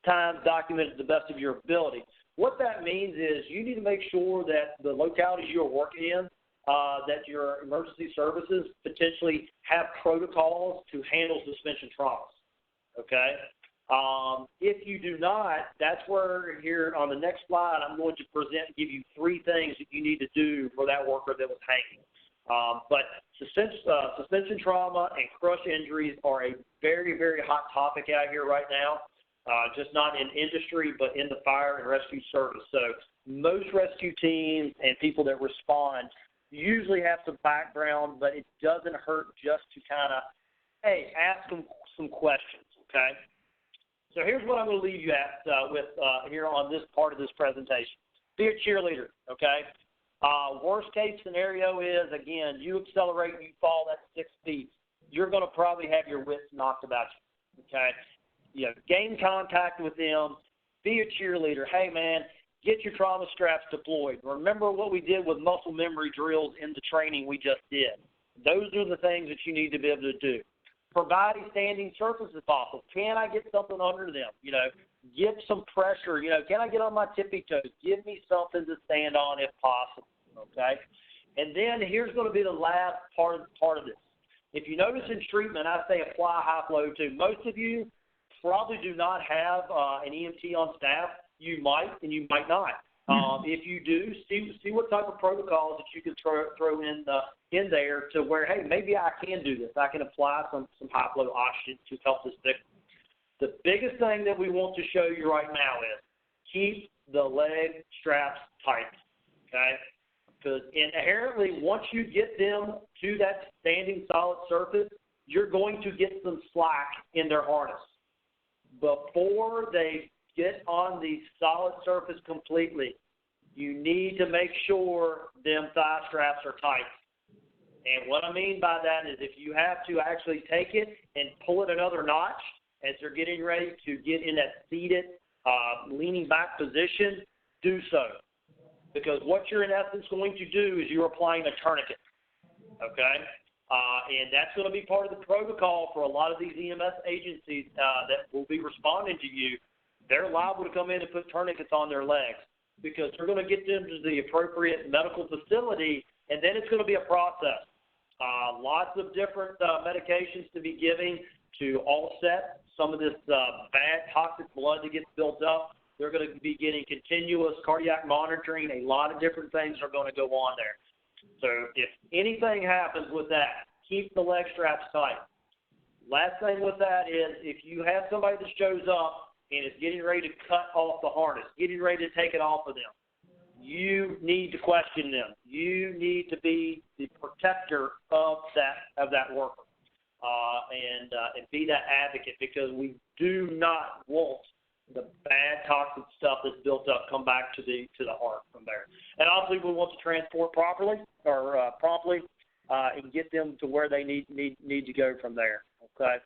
time documented to the best of your ability. What that means is you need to make sure that the localities you're working in, that your emergency services potentially have protocols to handle suspension traumas, okay? If you do not, that's where here on the next slide I'm going to present and give you 3 things that you need to do for that worker that was hanging. But suspension trauma and crush injuries are a very, very hot topic out here right now, just not in industry, but in the fire and rescue service. So most rescue teams and people that respond usually have some background, but it doesn't hurt just to kind of, hey, ask them some questions, okay? So here's what I'm going to leave you at with here on this part of this presentation. Be a cheerleader, okay? Worst case scenario is, again, you accelerate, you fall at 6 feet. You're going to probably have your wits knocked about you, okay? You know, gain contact with them. Be a cheerleader. Hey, man, get your trauma straps deployed. Remember what we did with muscle memory drills in the training we just did. Those are the things that you need to be able to do. Provide a standing surface if possible. Can I get something under them? You know, give some pressure. You know, can I get on my tippy toes? Give me something to stand on if possible, okay? And then here's going to be the last part of this. If you notice in treatment, I say apply high flow too. Most of you probably do not have an EMT on staff. You might and you might not. If you do, see what type of protocols that you can throw in there to where, hey, maybe I can do this. I can apply some high flow oxygen to help this victim. The biggest thing that we want to show you right now is keep the leg straps tight, okay? Because inherently, once you get them to that standing solid surface, you're going to get some slack in their harness. Before they get on the solid surface completely, you need to make sure them thigh straps are tight. And what I mean by that is if you have to actually take it and pull it another notch as they're getting ready to get in that seated, leaning back position, do so. Because what you're in essence going to do is you're applying a tourniquet, okay? And that's going to be part of the protocol for a lot of these EMS agencies that will be responding to you. They're liable to come in and put tourniquets on their legs because they're going to get them to the appropriate medical facility, and then it's going to be a process. Lots of different medications to be giving to offset some of this bad toxic blood that gets built up. They're going to be getting continuous cardiac monitoring. A lot of different things are going to go on there. So if anything happens with that, keep the leg straps tight. Last thing with that is if you have somebody that shows up and is getting ready to cut off the harness, getting ready to take it off of them, you need to question them. You need to be the protector of that worker and be that advocate because we do not want the bad toxic stuff that's built up come back to the heart from there. And obviously we want to transport properly or promptly and get them to where they need to go from there. Okay.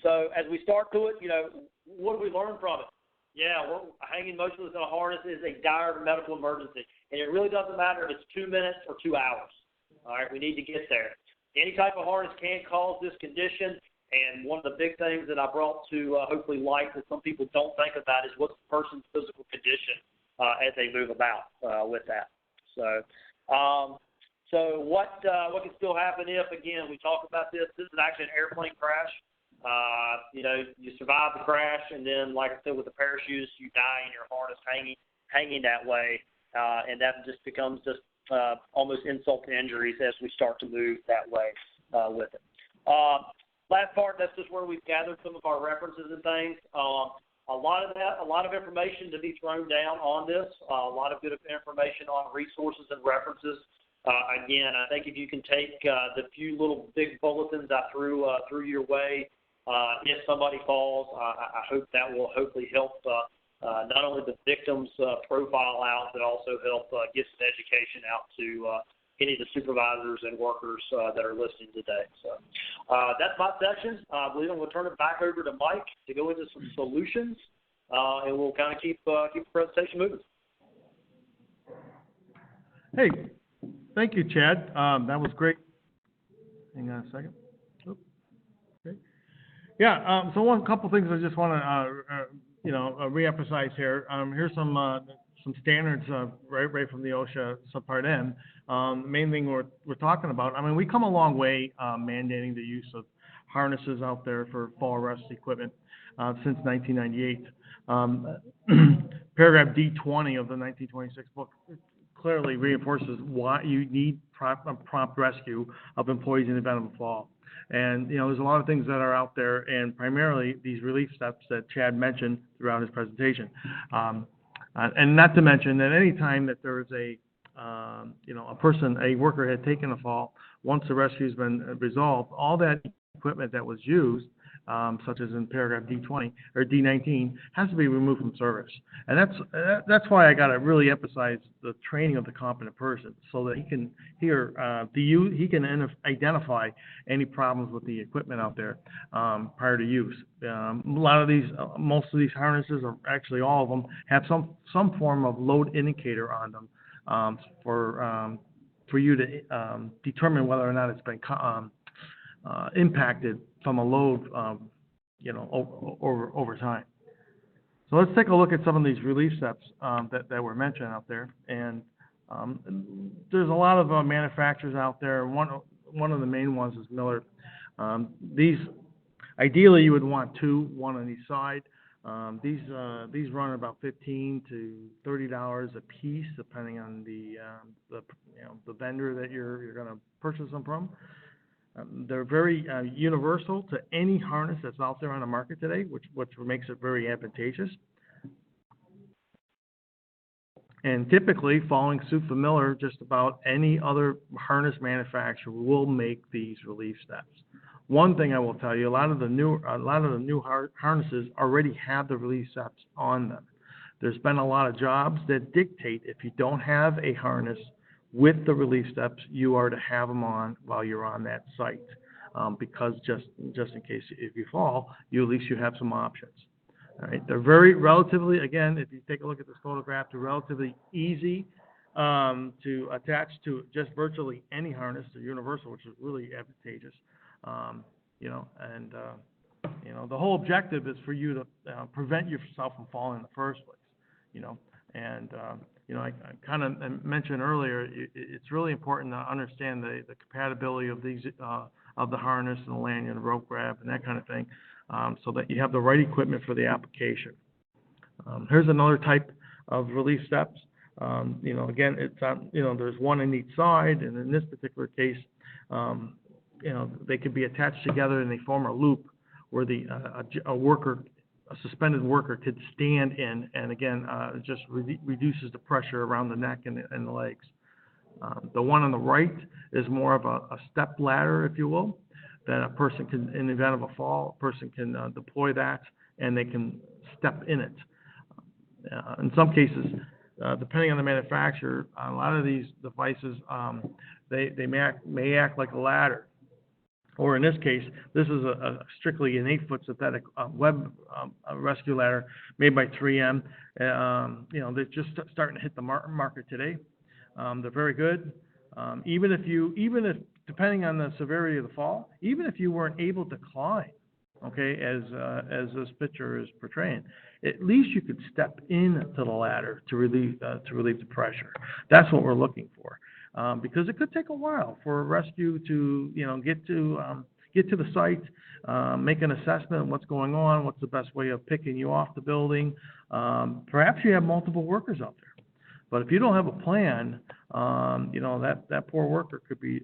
So as we start to it, you know, what do we learn from it? Yeah, we're hanging motionless in a harness is a dire medical emergency, and it really doesn't matter if it's 2 minutes or 2 hours. All right, we need to get there. Any type of harness can cause this condition, and one of the big things that I brought to hopefully light that some people don't think about is what's the person's physical condition as they move about with that. So what can still happen if, again, we talk about this is actually an airplane crash. You know, you survive the crash, and then, like I said, with the parachutes, you die in your harness hanging. hanging that way, and that just becomes just almost insult to injuries as we start to move that way with it. Last part, that's just where we've gathered some of our references and things. A lot of information to be thrown down on this, a lot of good information on resources and references. Again, I think if you can take the few little big bulletins I threw your way, if somebody falls, I hope that will hopefully help not only the victim's profile out, but also help get some education out to any of the supervisors and workers that are listening today. So that's my section. I believe I'm going to turn it back over to Mike to go into some solutions, and we'll kind of keep the presentation moving. Hey, thank you, Chad. That was great. Hang on a second. Oops. Okay. Yeah. So one couple things I just want to reemphasize here. Here's some standards right from the OSHA subpart N. The main thing we're talking about. I mean, we come a long way mandating the use of harnesses out there for fall arrest equipment since 1998. Paragraph D20 of the 1926 book clearly reinforces why you need prompt rescue of employees in the event of a fall. And, there's a lot of things that are out there, and primarily these relief steps that Chad mentioned throughout his presentation. And not to mention that any time that there is a worker had taken a fall, once the rescue has been resolved, all that equipment that was used, such as in paragraph D20 or D19, has to be removed from service. And that's why I got to really emphasize the training of the competent person, so that he can identify any problems with the equipment out there prior to use. Most of these harnesses, or actually all of them, have some form of load indicator on them for you to determine whether or not it's been impacted from a load, over time. So let's take a look at some of these relief steps that were mentioned out there. And there's a lot of manufacturers out there. One of the main ones is Miller. These, ideally, you would want one on each side. These run about $15 to $30 a piece, depending on the vendor that you're going to purchase them from. They're very universal to any harness that's out there on the market today, which makes it very advantageous. And typically, following suit for Miller, just about any other harness manufacturer will make these relief steps. One thing I will tell you, a lot of the new harnesses already have the relief steps on them. There's been a lot of jobs that dictate if you don't have a harness with the relief steps, you are to have them on while you're on that site, because just in case if you fall, at least you have some options. All right, they're relatively, again, if you take a look at this photograph, they're relatively easy to attach to just virtually any harness. They're universal, which is really advantageous. The whole objective is for you to prevent yourself from falling in the first place. I kind of mentioned earlier, it's really important to understand the compatibility of these of the harness and the lanyard and the rope grab and that kind of thing, so that you have the right equipment for the application. Here's another type of relief steps. Again, it's there's one in each side, and in this particular case, they could be attached together and they form a loop where a suspended worker could stand in, and again, it just reduces the pressure around the neck and the legs. The one on the right is more of a step ladder, if you will, that a person can, in the event of a fall, a person can deploy that, and they can step in it. In some cases, depending on the manufacturer, a lot of these devices, they may act like a ladder. Or in this case, this is a strictly an 8-foot synthetic web rescue ladder made by 3M. They're just starting to hit the market today. They're very good. Even if depending on the severity of the fall, even if you weren't able to climb, okay, as this picture is portraying, at least you could step into the ladder to relieve the pressure. That's what we're looking for. Because it could take a while for a rescue to, get to the site, make an assessment of what's going on, what's the best way of picking you off the building. Perhaps you have multiple workers out there. But if you don't have a plan, that poor worker could be,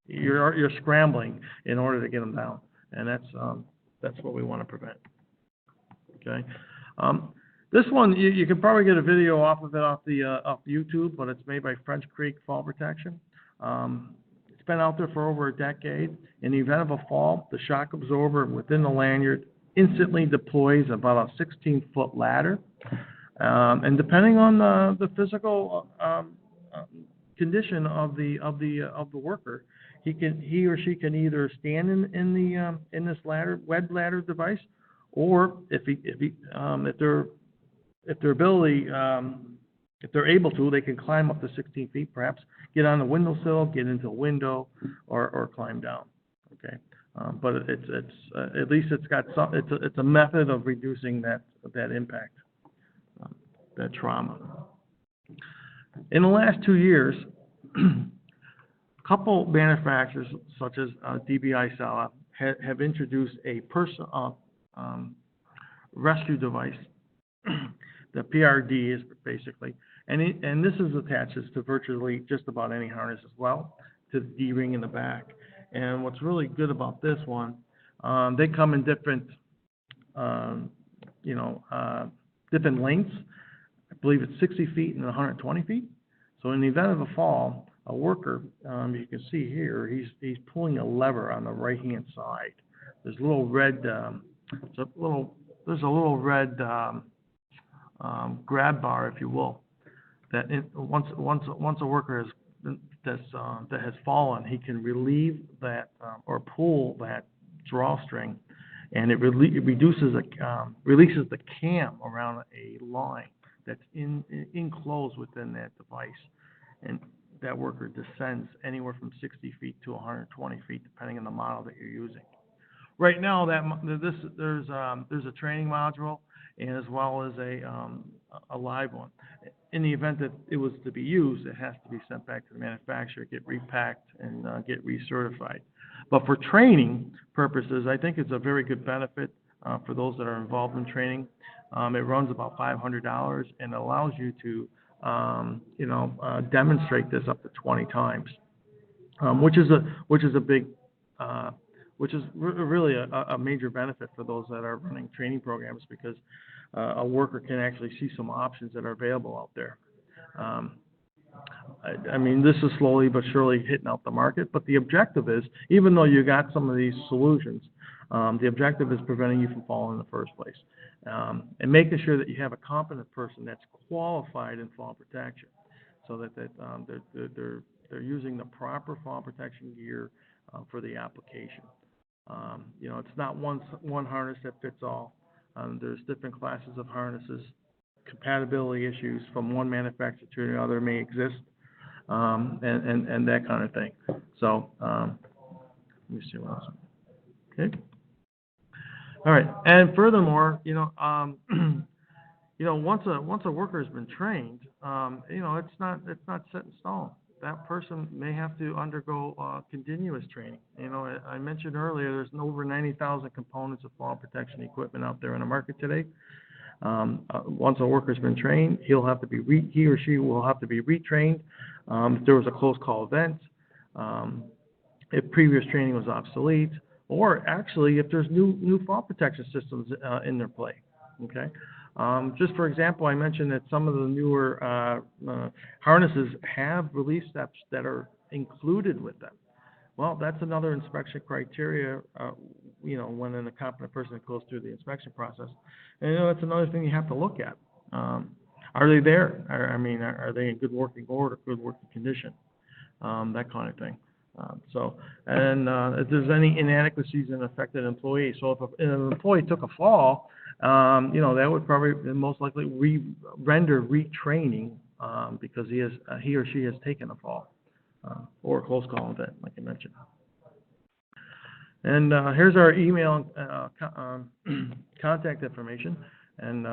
you're scrambling in order to get them down, and that's what we want to prevent. Okay. This one you can probably get a video off YouTube, but it's made by French Creek Fall Protection. It's been out there for over a decade. In the event of a fall, the shock absorber within the lanyard instantly deploys about a 16-foot ladder, and depending on the physical condition of the worker, he or she can either stand in this web ladder device, or if they're able to, they can climb up to 16 feet, perhaps get on the windowsill, get into a window, or climb down. Okay. But it's at least it's got some. It's a method of reducing that impact, that trauma. In the last 2 years, a couple manufacturers such as DBI Sala have introduced a personal rescue device. The PRD is basically, and this is attached to virtually just about any harness as well, to the D-ring in the back. And what's really good about this one, they come in different, different lengths. I believe it's 60 feet and 120 feet. So in the event of a fall, a worker, you can see here, he's pulling a lever on the right-hand side. There's a little red, grab bar, if you will, that once a worker that has fallen, he can relieve that or pull that drawstring, and it releases the cam around a line that's enclosed within that device, and that worker descends anywhere from 60 feet to 120 feet, depending on the model that you're using. Right now, there's a training module, and as well as a live one. In the event that it was to be used, it has to be sent back to the manufacturer, get repacked, and get recertified. But for training purposes, I think it's a very good benefit for those that are involved in training. It runs about $500 and allows you to, demonstrate this up to 20 times, which is really a major benefit for those that are running training programs, because a worker can actually see some options that are available out there. I mean, this is slowly but surely hitting out the market, but the objective is, even though you got some of these solutions, the objective is preventing you from falling in the first place, and making sure that you have a competent person that's qualified in fall protection, so that they're using the proper fall protection gear for the application. It's not one harness that fits all. There's different classes of harnesses. Compatibility issues from one manufacturer to another may exist, and that kind of thing. So let me see what else. Okay. All right. And furthermore, once a worker has been trained, it's not set in stone. That person may have to undergo continuous training. I mentioned earlier, there's over 90,000 components of fall protection equipment out there in the market today. Once a worker's been trained, he or she will have to be retrained if there was a close call event, if previous training was obsolete, or actually if there's new fall protection systems in their play. Okay. Just for example, I mentioned that some of the newer harnesses have release steps that are included with them. Well, that's another inspection criteria, when a competent person goes through the inspection process. And, that's another thing you have to look at. Are they there? Are they in good working order, good working condition? That kind of thing. If there's any inadequacies in affected employees. So if an employee took a fall, that would probably most likely render retraining because he or she has taken a fall or a close call event, like I mentioned. And here's our email contact information. And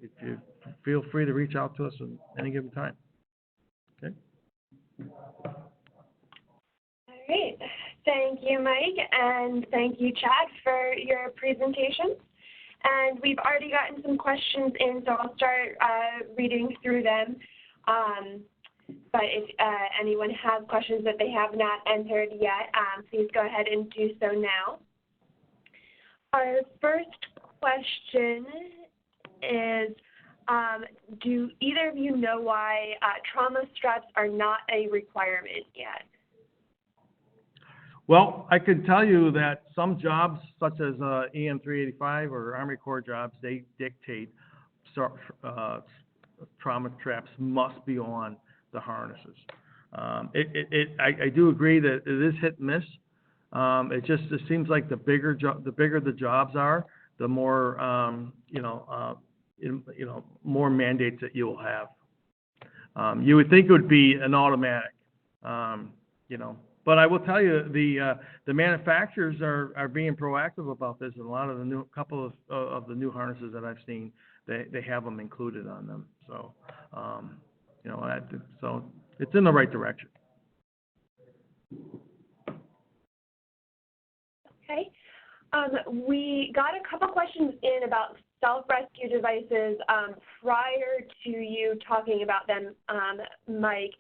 if you feel free to reach out to us at any given time. Okay. Great. Thank you, Mike, and thank you, Chad, for your presentation. And we've already gotten some questions in, so I'll start reading through them. But if anyone has questions that they have not entered yet, please go ahead and do so now. Our first question is, do either of you know why trauma straps are not a requirement yet? Well, I can tell you that some jobs, such as EM 385 or Army Corps jobs, they dictate trauma straps must be on the harnesses. I do agree that it is hit and miss. It seems like the bigger the jobs are, the more more mandates that you will have. You would think it would be an automatic, But I will tell you, the manufacturers are being proactive about this, and a lot of the couple of the new harnesses that I've seen, they have them included on them. So, so it's in the right direction. Okay. We got a couple questions in about self-rescue devices prior to you talking about them, Mike.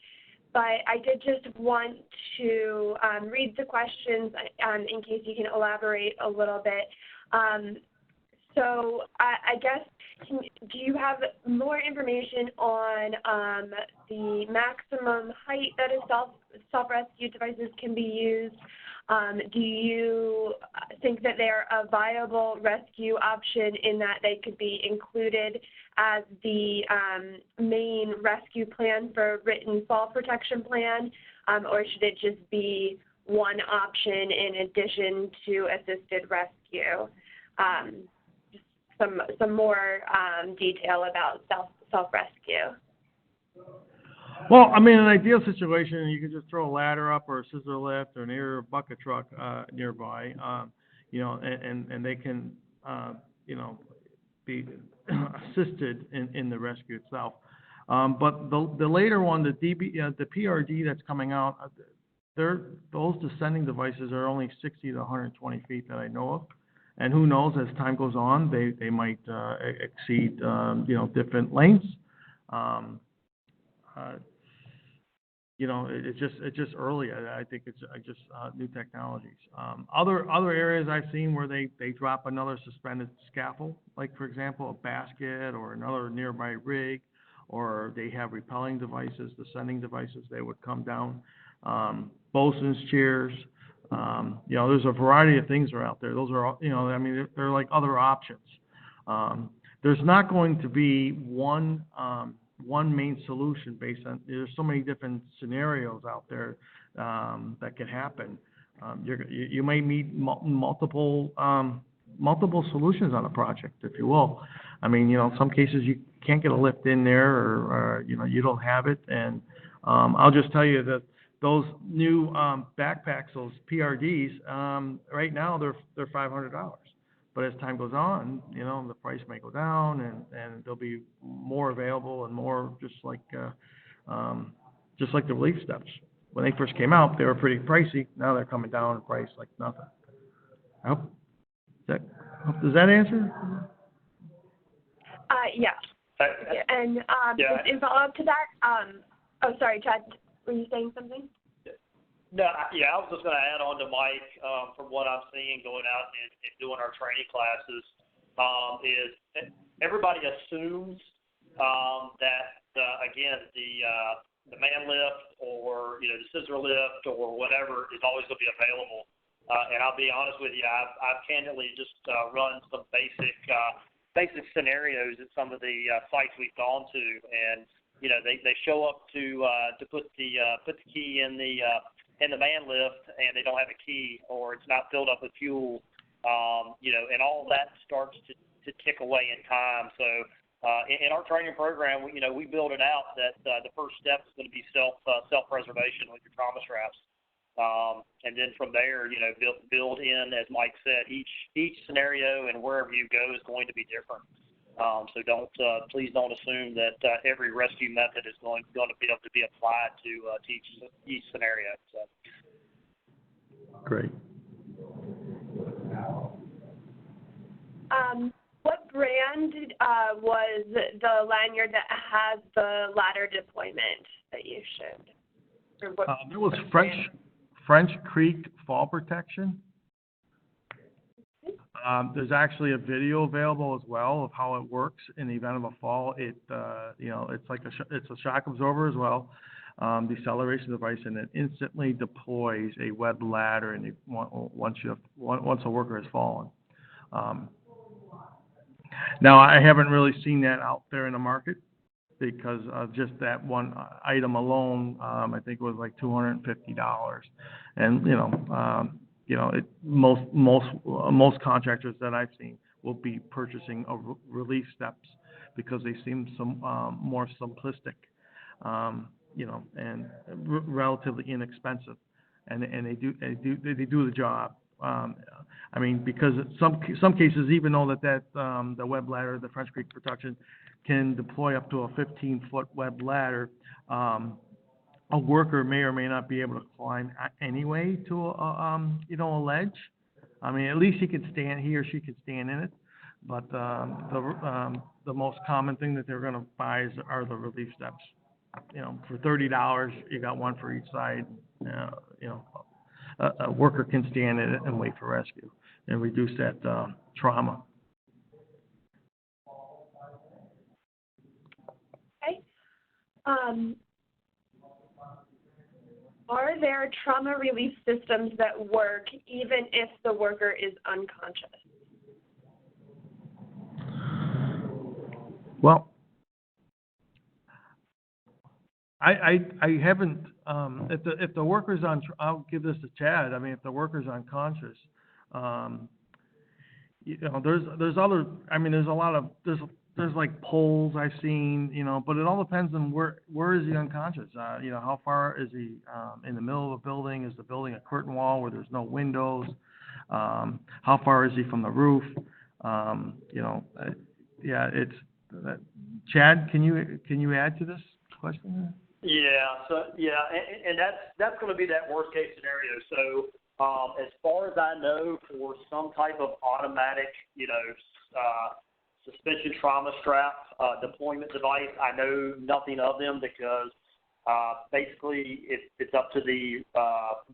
But I did just want to read the questions in case you can elaborate a little bit. So I guess, do you have more information on the maximum height that self-rescue devices can be used? Do you think that they're a viable rescue option in that they could be included as the main rescue plan for written fall protection plan, or should it just be one option in addition to assisted rescue? Some more detail about self-rescue. Well, I mean, in an ideal situation, you could just throw a ladder up or a scissor lift or an air bucket truck nearby, and they can, be assisted in the rescue itself. But the later one, the PRD that's coming out, those descending devices are only 60 to 120 feet that I know of. And who knows, as time goes on, they might exceed, different lengths. It's just early. I think it's just new technologies. Other areas I've seen where they drop another suspended scaffold, like for example a basket or another nearby rig, or they have repelling devices, descending devices. They would come down. Bosun's chairs. There's a variety of things that are out there. Those are, they're like other options. There's not going to be one main solution based on, there's so many different scenarios out there that can happen. You may need multiple solutions on a project, if you will. I mean, in some cases you can't get a lift in there, or you don't have it. And I'll just tell you that those new backpacks, those PRDs, right now they're $500. But as time goes on, the price may go down, and there'll be more available and more just like the relief steps. When they first came out, they were pretty pricey. Now they're coming down in price like nothing. Does that answer? Yeah. And in follow-up to that, sorry, Chad, were you saying something? No, yeah, I was just going to add on to Mike from what I'm seeing going out and doing our training classes is everybody assumes that, again, the man lift or, the scissor lift or whatever is always going to be available. And I'll be honest with you, I've candidly just run some basic scenarios at some of the sites we've gone to, and, they show up to put the key in the man lift, and they don't have a key, or it's not filled up with fuel, and all of that starts to tick away in time. So in our training program, we build it out that the first step is going to be self-preservation with your trauma straps, and then from there, build in, as Mike said, each scenario and wherever you go is going to be different. So please don't assume that every rescue method is going to be able to be applied to each scenario. So. Great. What brand was the lanyard that has the ladder deployment that you showed? Or what It was French Creek Fall Protection. There's actually a video available as well of how it works in the event of a fall. It's like it's a shock absorber as well, deceleration device, and it instantly deploys a web ladder and once a worker has fallen. Now, I haven't really seen that out there in the market because of just that one item alone. I think it was like $250, and most contractors that I've seen will be purchasing relief steps because they seem more simplistic, and relatively inexpensive, and they do the job. I mean, because some cases, even though that the web ladder, the French Creek protection, can deploy up to a 15-foot web ladder, a worker may or may not be able to climb anyway to a ledge. I mean, at least he or she can stand in it. But the most common thing that they're going to buy are the relief steps. For $30, you got one for each side. A worker can stand in it and wait for rescue and reduce that trauma. Okay. Are there trauma relief systems that work even if the worker is unconscious? Well, I haven't. If the worker's I'll give this to Chad. I mean, if the worker's unconscious, there's other. I mean, there's a lot of there's like poles I've seen, but it all depends on where is he unconscious. How far is he in the middle of a building? Is the building a curtain wall where there's no windows? How far is he from the roof? It's Chad. Can you add to this question? And that's going to be that worst case scenario. So as far as I know, for some type of automatic, suspension trauma strap deployment device, I know nothing of them because basically it's up to the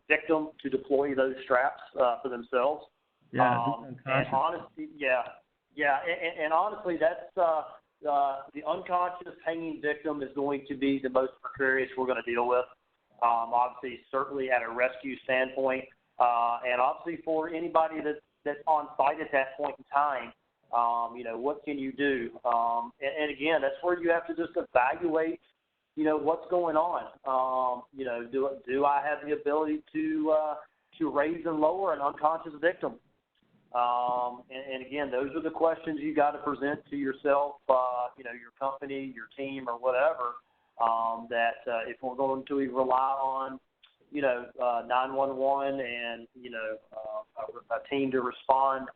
victim to deploy those straps for themselves. And honestly, and honestly, that's the unconscious hanging victim is going to be the most precarious we're going to deal with. Obviously, certainly at a rescue standpoint, and obviously for anybody that's on site at that point in time. What can you do? And again, that's where you have to just evaluate, what's going on. Do I have the ability to raise and lower an unconscious victim? And again, those are the questions you got to present to yourself, your company, your team, or whatever. That if we're going to rely on, 911 and a team to respond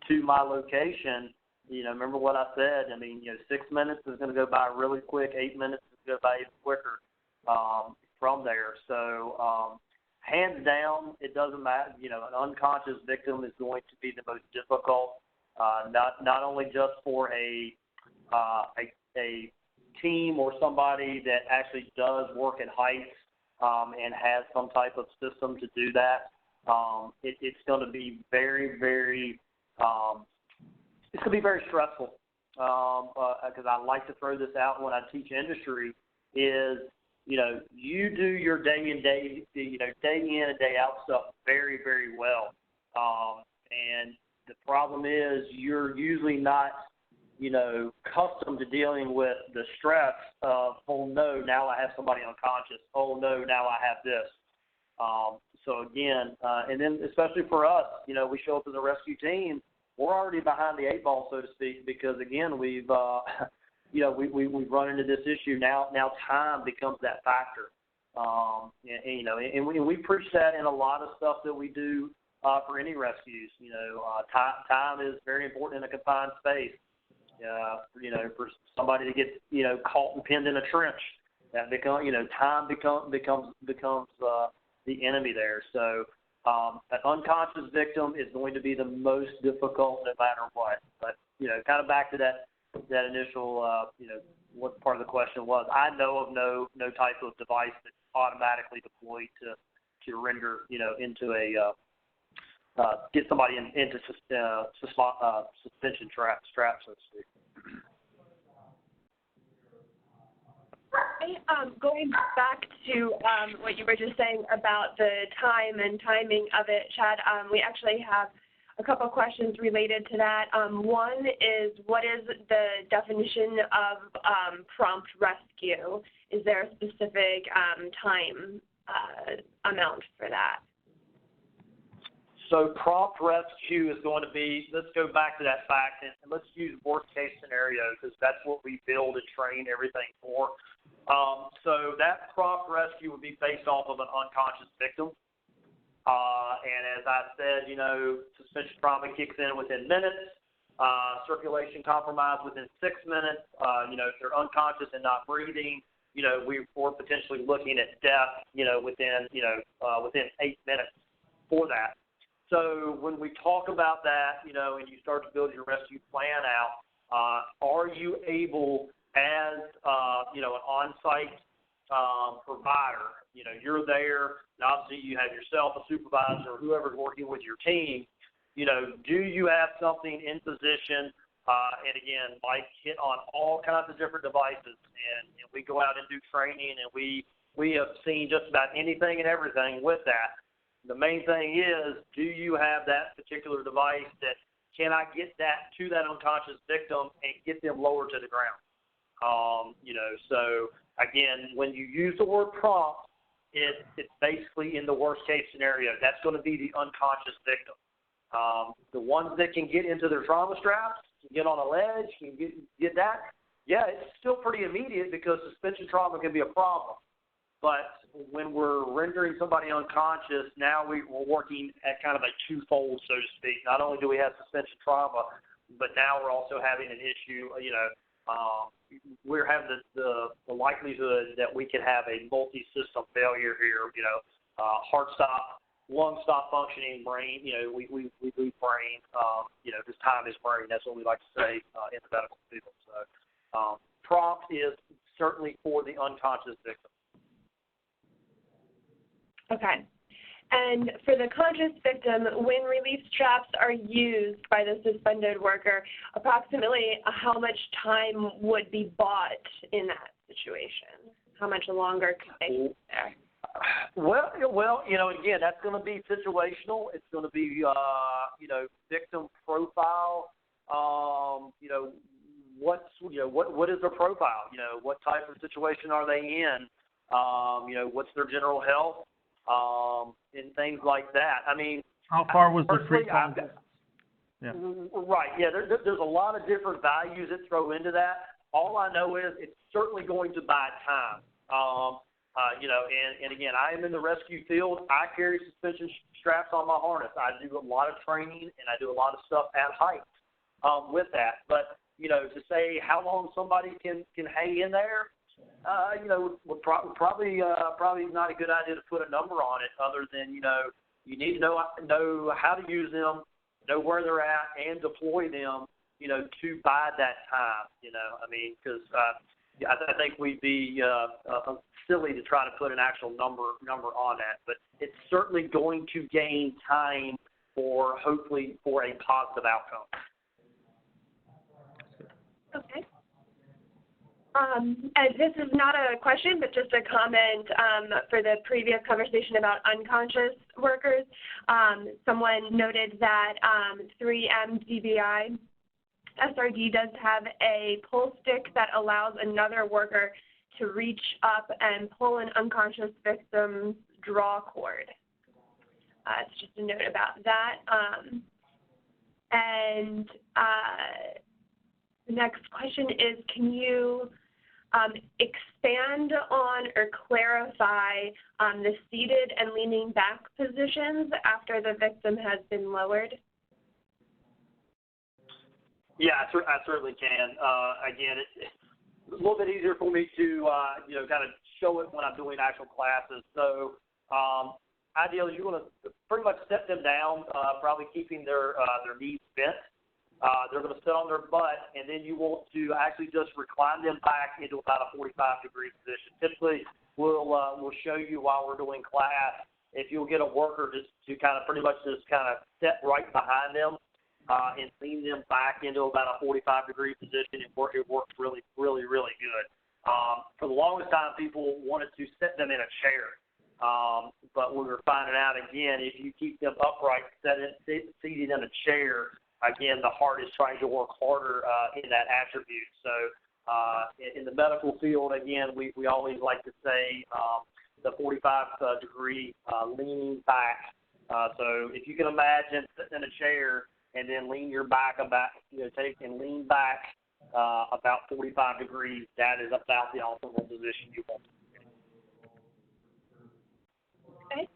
to my location, remember what I said. I mean, 6 minutes is going to go by really quick. 8 minutes is going to go by even quicker from there. So, hands down, it doesn't matter. An unconscious victim is going to be the most difficult, not only just for a team or somebody that actually does work at heights and has some type of system to do that. It's going to be very, very it's going to be very stressful because I like to throw this out when I teach industry is, you do your day in and day out stuff very, very well. And the problem is you're usually not, accustomed to dealing with the stress of, oh no, now I have somebody unconscious. Oh no, now I have this. So again, and then especially for us, we show up as a rescue team, we're already behind the eight ball, so to speak, because again, we've we've run into this issue. Now time becomes that factor. And we preach that in a lot of stuff that we do for any rescues. Time is very important in a confined space. For somebody to get caught and pinned in a trench, that time becomes the enemy there. So An unconscious victim is going to be the most difficult no matter what. But, kind of back to that initial, what part of the question was, I know of no type of device that's automatically deployed to render, into a, get somebody into suspension strap, so to speak. Going back to what you were just saying about the time and timing of it, Chad, we actually have a couple of questions related to that. One is, what is the definition of prompt rescue? Is there a specific time amount for that? So prompt rescue is going to be, let's go back to that fact, and let's use worst case scenario, because that's what we build and train everything for. So that prompt rescue would be based off of an unconscious victim. And as I said, suspension trauma kicks in within minutes, circulation compromise within 6 minutes. If they're unconscious and not breathing, we're potentially looking at death, within 8 minutes for that. So when we talk about that, and you start to build your rescue plan out, are you able, as an on-site provider, you're there, and obviously you have yourself, a supervisor, or whoever's working with your team, do you have something in position? And again, Mike hit on all kinds of different devices, and we go out and do training, and we have seen just about anything and everything with that. The main thing is, do you have that particular device that can I get that to that unconscious victim and get them lower to the ground? So again, when you use the word prompt, it's basically in the worst case scenario. That's going to be the unconscious victim. The ones that can get into their trauma straps, can get on a ledge, can get that, yeah, it's still pretty immediate because suspension trauma can be a problem. But when we're rendering somebody unconscious, now we're working at kind of a twofold, so to speak. Not only do we have suspension trauma, but now we're also having an issue, we're having the likelihood that we could have a multi-system failure here, heart stop, lung stop functioning, brain, we lose brain, this time is brain. That's what we like to say in the medical field. So prompt is certainly for the unconscious victim. Okay. And for the conscious victim, when relief straps are used by the suspended worker, approximately how much time would be bought in that situation? How much longer could they be there? Well, again, that's going to be situational. It's going to be, victim profile. What is their profile? What type of situation are they in? What's their general health? And things like that. I mean, how far was the free time? Yeah. Right. Yeah. There's a lot of different values that throw into that. All I know is it's certainly going to buy time. And again, I am in the rescue field. I carry suspension straps on my harness. I do a lot of training and I do a lot of stuff at height with that. But to say how long somebody can hang in there. Probably not a good idea to put a number on it, other than you need to know how to use them, know where they're at, and deploy them, to bide that time. Because I think we'd be silly to try to put an actual number on that, but it's certainly going to gain time hopefully for a positive outcome. Okay. And this is not a question, but just a comment for the previous conversation about unconscious workers. Someone noted that 3M DBI SRD does have a pull stick that allows another worker to reach up and pull an unconscious victim's draw cord. It's just a note about that. And the next question is, can you expand on or clarify the seated and leaning back positions after the victim has been lowered? Yeah, I certainly can. Again, it's a little bit easier for me to, kind of show it when I'm doing actual classes. So ideally you want to pretty much set them down, probably keeping their knees bent. They're going to sit on their butt, and then you want to actually just recline them back into about a 45-degree position. Typically, we'll show you while we're doing class if you'll get a worker just to kind of pretty much just kind of set right behind them and lean them back into about a 45-degree position. It works really, really, really good. For the longest time, people wanted to set them in a chair. But we were finding out, again, if you keep them upright, seated in a chair, again, the heart is trying to work harder in that attribute. So in the medical field, again, we always like to say the 45-degree leaning back. So if you can imagine sitting in a chair and then lean your back about, take and lean back about 45 degrees, that is about the optimal position you want. Okay.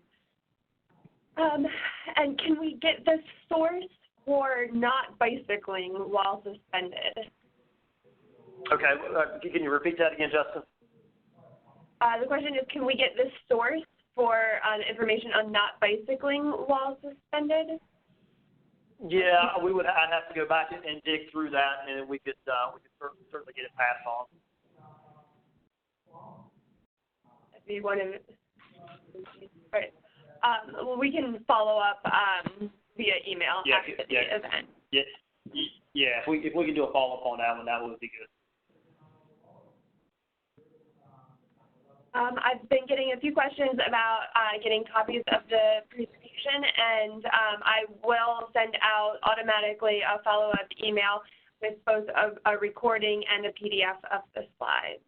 And can we get the source for not bicycling while suspended? Okay. Can you repeat that again, Justin? The question is, can we get the source for information on not bicycling while suspended? Yeah, I'd have to go back and dig through that, and we could certainly get it passed on. That'd be one of it. Right. Well, we can follow up via email after the event. Yeah. If we can do a follow up on that one, that would be good. I've been getting a few questions about getting copies of the presentation, and I will send out automatically a follow-up email with both a recording and a PDF of the slides.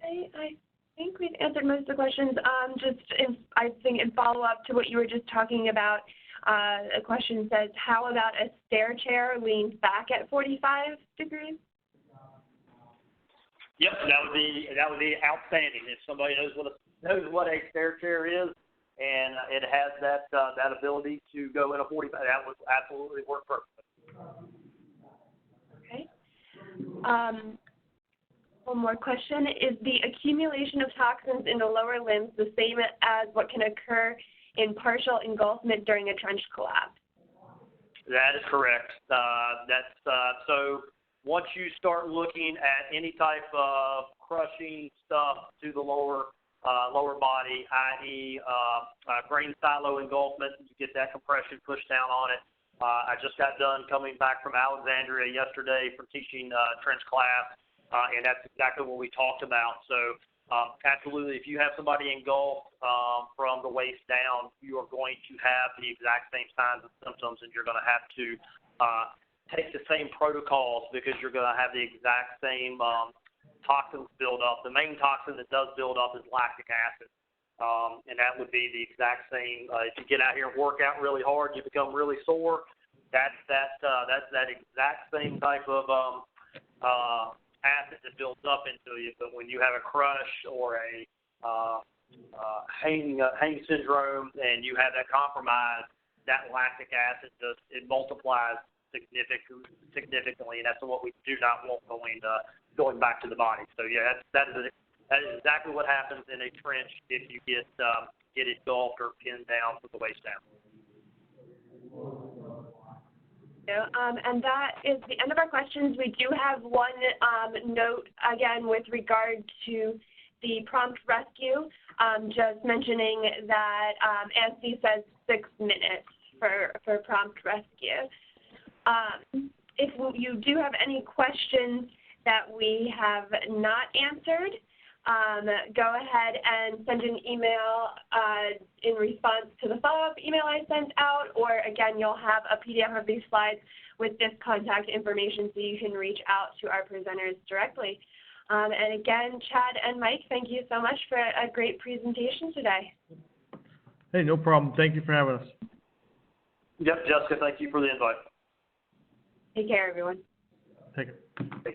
I think we've answered most of the questions. I think in follow-up to what you were just talking about, a question says, how about a stair chair leans back at 45 degrees? Yep, that would be outstanding. If somebody knows what a stair chair is, and it has that ability to go in a 45, that would absolutely work perfectly. Okay. One more question: is the accumulation of toxins in the lower limbs the same as what can occur in partial engulfment during a trench collapse? That is correct. So. Once you start looking at any type of crushing stuff to the lower body, i.e. grain silo engulfment, you get that compression pushed down on it. I just got done coming back from Alexandria yesterday from teaching trench class, and that's exactly what we talked about. So absolutely, if you have somebody engulfed from the waist down, you are going to have the exact same signs and symptoms, and you're going to have to take the same protocols because you're going to have the exact same toxins build up. The main toxin that does build up is lactic acid, and that would be the exact same. If you get out here and work out really hard, you become really sore. That's that exact same type of acid that builds up into you. But when you have a crush or a hang syndrome and you have that compromise, that lactic acid it multiplies significantly, and that's what we do not want going back to the body. So yeah, that is exactly what happens in a trench if you get engulfed or pinned down from the waist down. And that is the end of our questions. We do have one note again with regard to the prompt rescue, just mentioning that ANSI says 6 minutes for prompt rescue. If you do have any questions that we have not answered, go ahead and send an email in response to the follow-up email I sent out, or again, you'll have a PDF of these slides with this contact information so you can reach out to our presenters directly. And again, Chad and Mike, thank you so much for a great presentation today. Hey, no problem. Thank you for having us. Yep, Jessica, thank you for the invite. Take care, everyone. Take care.